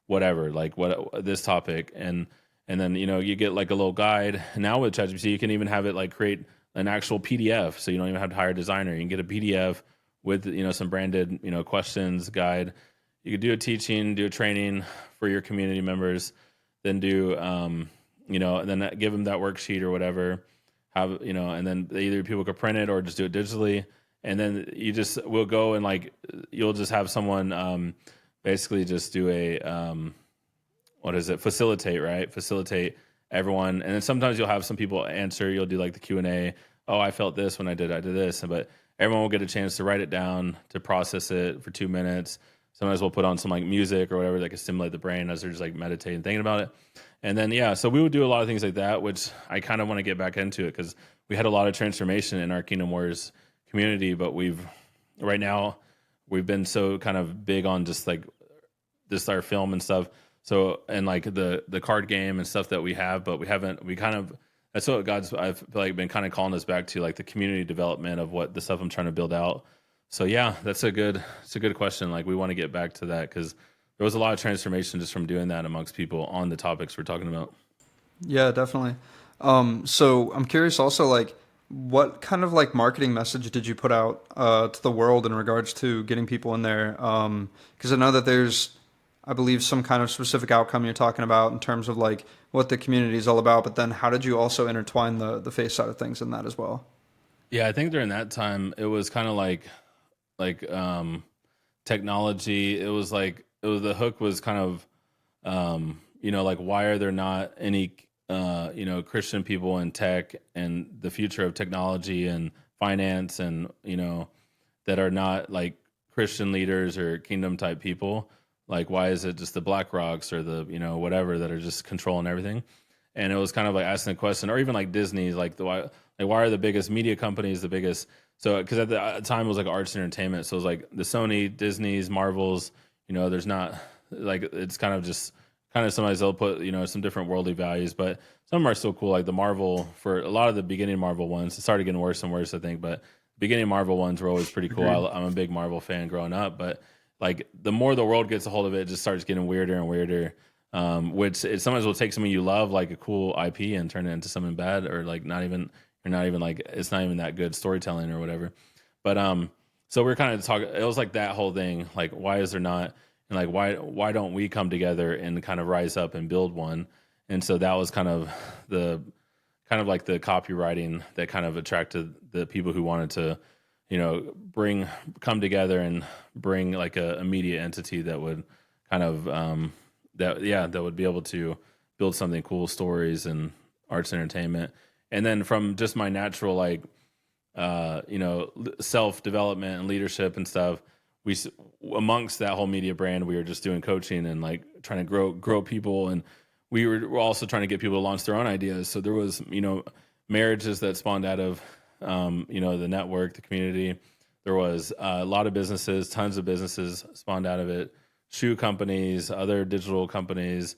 whatever, like what this topic, and then you get like a little guide. Now with ChatGPT, you can even have it like create an actual PDF, so you don't even have to hire a designer. You can get a PDF with some branded questions guide. You could do a teaching, do a training for your community members, then do and then give them that worksheet or whatever. Have and then either people could print it or just do it digitally, and then we'll go and like you'll just have someone basically just do a facilitate everyone. And then sometimes you'll have some people answer. You'll do like the Q&A. Oh, I felt this when I did this, but everyone will get a chance to write it down, to process it for 2 minutes. Sometimes we'll put on some like music or whatever that can stimulate the brain as they're just like meditating, thinking about it. And then, so we would do a lot of things like that, which I kind of want to get back into it because we had a lot of transformation in our Kingdom Warriors community, but right now we've been so kind of big on just our film and stuff. So, and like the card game and stuff that we have, but that's what I've like been kind of calling us back to, like the community development of what the stuff I'm trying to build out. So yeah, it's a good question. Like we want to get back to that because there was a lot of transformation just from doing that amongst people on the topics we're talking about. Yeah, definitely. So I'm curious also, like, what kind of like marketing message did you put out to the world in regards to getting people in there? Because I know that there's, I believe, some kind of specific outcome you're talking about in terms of like what the community is all about, but then how did you also intertwine the faith side of things in that as well? Yeah, I think during that time it was kind of like technology. The hook was kind of like why are there not any Christian people in tech and the future of technology and finance and that are not like Christian leaders or kingdom type people. Like why is it just the Black Rocks or the whatever that are just controlling everything? And it was kind of like asking the question, or even like Disney, like why are the biggest media companies, the biggest So because at the time it was like arts and entertainment, so it was like the Sony, Disney's, Marvels. There's not like it's kind of just kind of sometimes they'll put some different worldly values, but some of them are still cool. Like the Marvel, for a lot of the beginning Marvel ones, it started getting worse and worse, I think. But beginning Marvel ones were always pretty cool. Agreed. I'm a big Marvel fan growing up, but like the more the world gets a hold of it, it just starts getting weirder and weirder. Which it sometimes will take something you love, like a cool IP, and turn it into something bad, or like not even you're not even like it's not even that good storytelling or whatever. But so we're kind of talking. It was like that whole thing, like why is there not, and like why don't we come together and kind of rise up and build one? And so that was the kind of like the copywriting that kind of attracted the people who wanted to, come together and bring like a media entity that would kind of that would be able to build something cool, stories and arts and entertainment. And then from just my natural like self development and leadership and stuff, amongst that whole media brand, we were just doing coaching and like trying to grow people, and we're also trying to get people to launch their own ideas. So there was marriages that spawned out of the network, the community. There was a lot of businesses, tons of businesses spawned out of it. Shoe companies, other digital companies,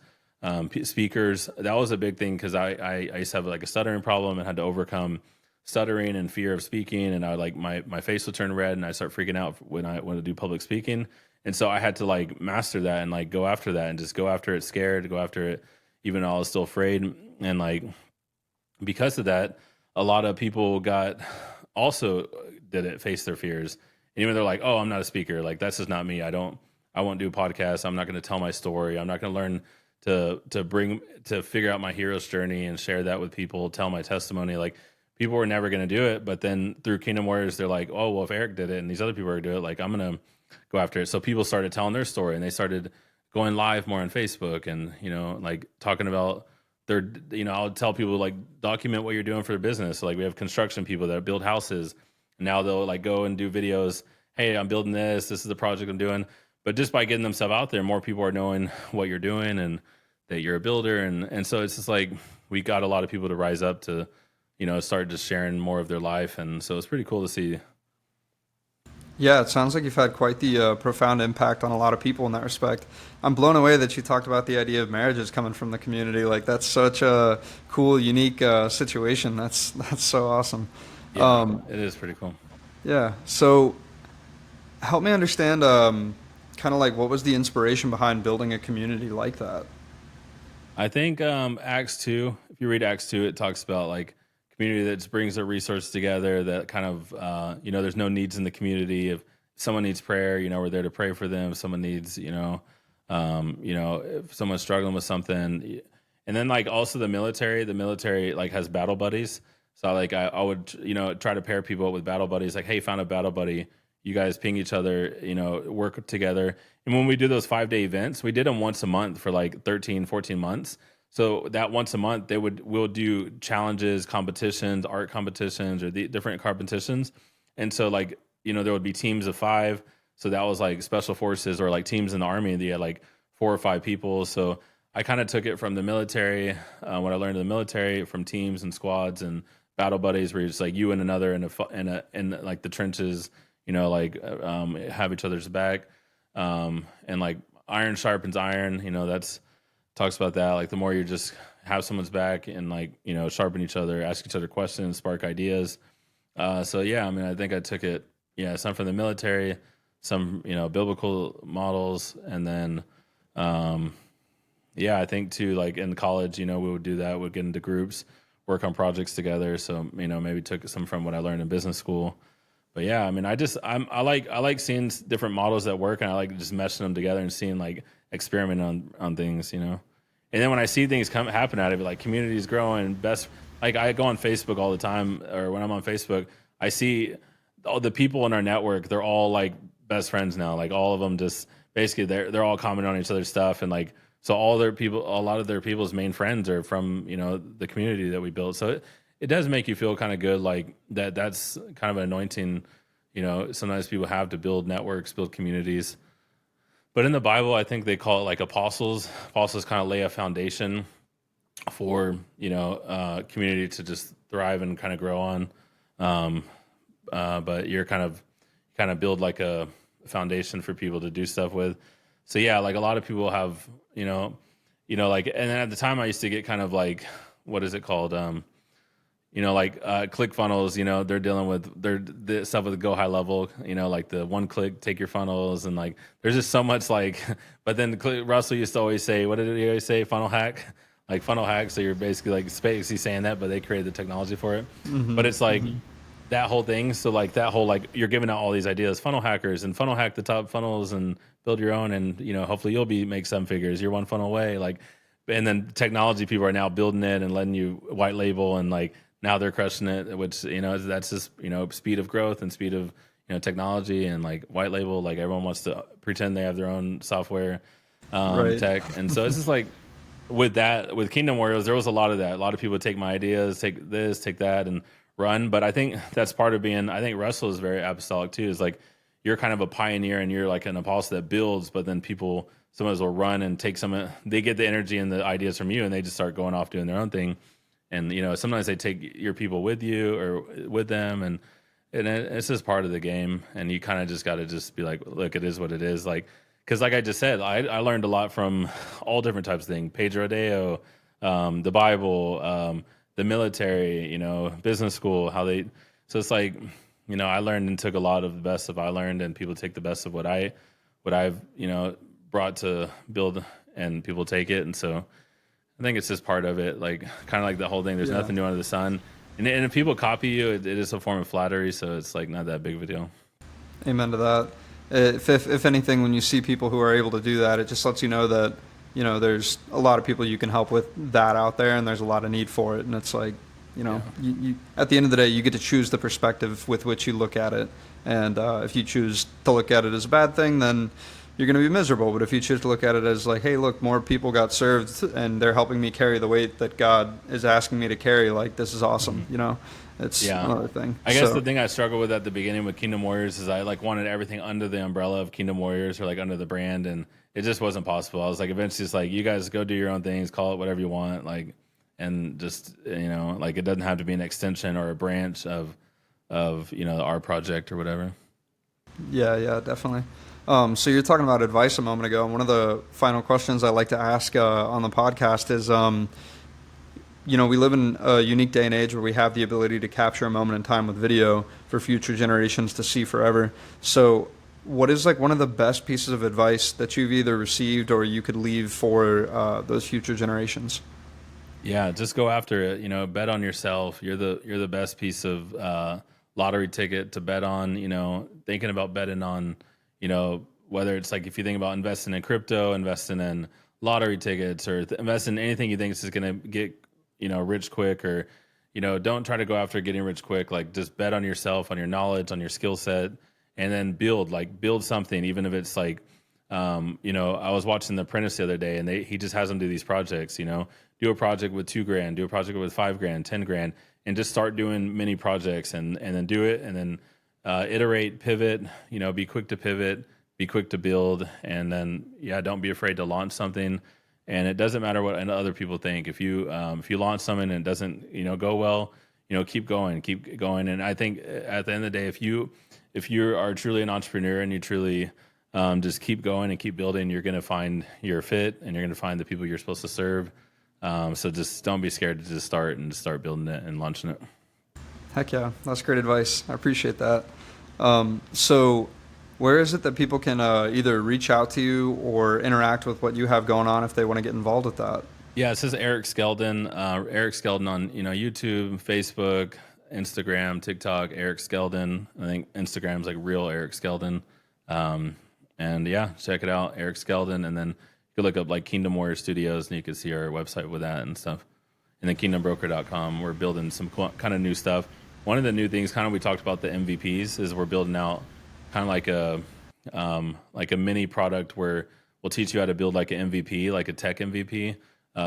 speakers. That was a big thing because I used to have like a stuttering problem and had to overcome stuttering and fear of speaking, and I like my face would turn red and I start freaking out when I want to do public speaking. And so I had to like master that and like go after that and just go after it scared, go after it even though I was still afraid. And like because of that, a lot of people also did it, face their fears. And even they're like, oh, I'm not a speaker, like that's just not me. I won't do a podcast. I'm not going to tell my story. I'm not going to learn to figure out my hero's journey and share that with people, tell my testimony. Like people were never going to do it. But then through Kingdom Warriors, they're like, oh, well, if Eric did it and these other people are going to do it, like I'm going to go after it. So people started telling their story and they started going live more on Facebook and, like talking about I'll tell people like document what you're doing for their business. So, like we have construction people that build houses. And now they'll like go and do videos. Hey, I'm building this. This is the project I'm doing. But just by getting themselves out there, more people are knowing what you're doing and that you're a builder. And so it's just like we got a lot of people to rise up to, start just sharing more of their life. And so it's pretty cool to see. Yeah, it sounds like you've had quite the profound impact on a lot of people in that respect. I'm blown away that you talked about the idea of marriages coming from the community. Like that's such a cool, unique situation. That's so awesome. Yeah, it is pretty cool. Yeah. So help me understand, kind of like what was the inspiration behind building a community like that? I think Acts 2, if you read Acts 2, it talks about like community that brings their resources together, that kind of, there's no needs in the community. If someone needs prayer, we're there to pray for them. If someone needs, if someone's struggling with something. And then like also the military like has battle buddies. So like I would, try to pair people up with battle buddies. Like, hey, found a battle buddy. You guys ping each other, work together. And when we do those 5-day events, we did them once a month for like 13, 14 months. So that once a month, we'll do challenges, competitions, art competitions, or the different competitions. And so like, there would be teams of 5. So that was like special forces, or like teams in the army. They had like 4 or 5 people. So I kind of took it from the military, what I learned in the military, from teams and squads and battle buddies, where you're just like you and another in like the trenches, have each other's back. And like iron sharpens iron, that's talks about that. Like the more you just have someone's back and like, sharpen each other, ask each other questions, spark ideas. So yeah, I mean, I think I took it, some from the military, some, biblical models. And then, I think too, like in college, we would do that. We'd get into groups, work on projects together. So, maybe took some from what I learned in business school. But yeah, I mean, I like seeing different models that work, and I like just meshing them together and seeing like experiment on things, And then when I see things happen out of it, like communities growing, like I go on Facebook all the time, or when I'm on Facebook, I see all the people in our network. They're all like best friends now. Like all of them, just basically they're all commenting on each other's stuff, and like so a lot of their people's main friends are from the community that we built. So it does make you feel kind of good, like that's kind of an anointing, sometimes people have to build networks, build communities. But in the Bible, I think they call it like apostles. Apostles kind of lay a foundation for, community to just thrive and kind of grow on. but you're kind of build like a foundation for people to do stuff with. So yeah, like a lot of people have, like, and then at the time I used to get kind of like, what is it called? Like ClickFunnels, they're dealing with the stuff with Go High Level, like the one click, take your funnels. And like, there's just so much like, but then Russell used to always say, what did he always say? Funnel hack, like funnel hack. So you're basically like basically saying that, but they created the technology for it. But it's like that whole thing. So like that whole, like you're giving out all these ideas, funnel hackers and funnel hack the top funnels and build your own. And, hopefully you'll make some figures. You're one funnel away. Like, and then technology people are now building it and letting you white label and like, now they're crushing it, which, that's just, speed of growth and speed of, technology and like white label, like everyone wants to pretend they have their own software tech. And so it's just like with Kingdom Warriors, there was a lot of that. A lot of people would take my ideas, take this, take that and run. But I think that's part of I think Russell is very apostolic too, is like you're kind of a pioneer and you're like an apostle that builds, but then sometimes will run and take they get the energy and the ideas from you and they just start going off doing their own thing. And, sometimes they take your people with you or with them and it's just part of the game. And you kind of just got to just be like, look, it is what it is. Like, cause like I just said, I learned a lot from all different types of things, Pedro Deo, the Bible, the military, business school, so it's like, I learned and took a lot of the best of I learned and people take the best of what I've, brought to build and people take it. And so, I think it's just part of it, like kind of like the whole thing. There's nothing new under the sun, and if people copy you, it is a form of flattery. So it's like not that big of a deal. Amen to that. If anything, when you see people who are able to do that, it just lets you know that there's a lot of people you can help with that out there, and there's a lot of need for it. And it's like you at the end of the day, you get to choose the perspective with which you look at it. And if you choose to look at it as a bad thing, then you're going to be miserable. But if you choose to look at it as like, hey, look, more people got served and they're helping me carry the weight that God is asking me to carry, like, this is awesome. It's another thing. I guess the thing I struggled with at the beginning with Kingdom Warriors is I like wanted everything under the umbrella of Kingdom Warriors or like under the brand. And it just wasn't possible. I was like, eventually it's like, you guys go do your own things, call it whatever you want. Like, and just, like it doesn't have to be an extension or a branch of our project or whatever. Yeah, definitely. So you're talking about advice a moment ago, and one of the final questions I like to ask on the podcast is, we live in a unique day and age where we have the ability to capture a moment in time with video for future generations to see forever. So what is like one of the best pieces of advice that you've either received or you could leave for those future generations? Yeah, just go after it. Bet on yourself. You're the best piece of lottery ticket to bet on. Thinking about betting on. Whether it's like if you think about investing in crypto, investing in lottery tickets, or invest in anything you think is going to get, rich quick, or, don't try to go after getting rich quick. Like just bet on yourself, on your knowledge, on your skill set, and then build something, even if it's like, I was watching The Apprentice the other day and he just has them do these projects, do a project with $2,000, do a project with $5,000, $10,000, and just start doing mini projects and then do it. And then, iterate, pivot, be quick to pivot, be quick to build, and then don't be afraid to launch something. And it doesn't matter what other people think. If you launch something and it doesn't go well, keep going. And I think at the end of the day, if you are truly an entrepreneur and you truly just keep going and keep building, you're going to find your fit and you're going to find the people you're supposed to serve. So just don't be scared to just start building it and launching it. Heck yeah, that's great advice. I appreciate that. So where is it that people can either reach out to you or interact with what you have going on if they want to get involved with that? Yeah, it says Eric Skeldon. Eric Skeldon on YouTube, Facebook, Instagram, TikTok. Eric Skeldon. I think Instagram's like real Eric Skeldon. And yeah, check it out, Eric Skeldon. And then you can look up like Kingdom Warrior Studios, and you can see our website with that and stuff. And then kingdombroker.com. We're building some kind of new stuff. One of the new things, kind of we talked about the MVPs, is we're building out kind of like a mini product where we'll teach you how to build like an MVP, like a tech MVP.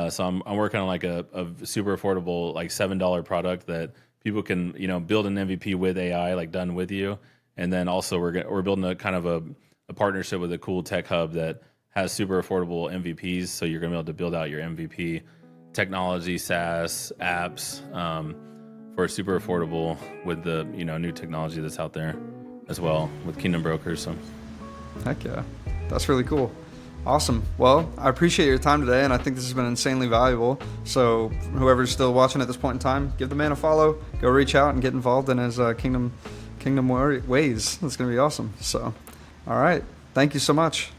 So I'm working on like a super affordable like $7 product that people can build an MVP with AI, like done with you. And then also we're building a kind of a partnership with a cool tech hub that has super affordable MVPs. So you're gonna be able to build out your MVP technology, SaaS, apps, for super affordable with the new technology that's out there as well with Kingdom Brokers. So Heck yeah, that's really cool. Awesome. Well, I appreciate your time today, and I think this has been insanely valuable. So whoever's still watching at this point in time, give the man a follow, go reach out and get involved in his kingdom ways. That's going to be awesome. So, all right. Thank you so much.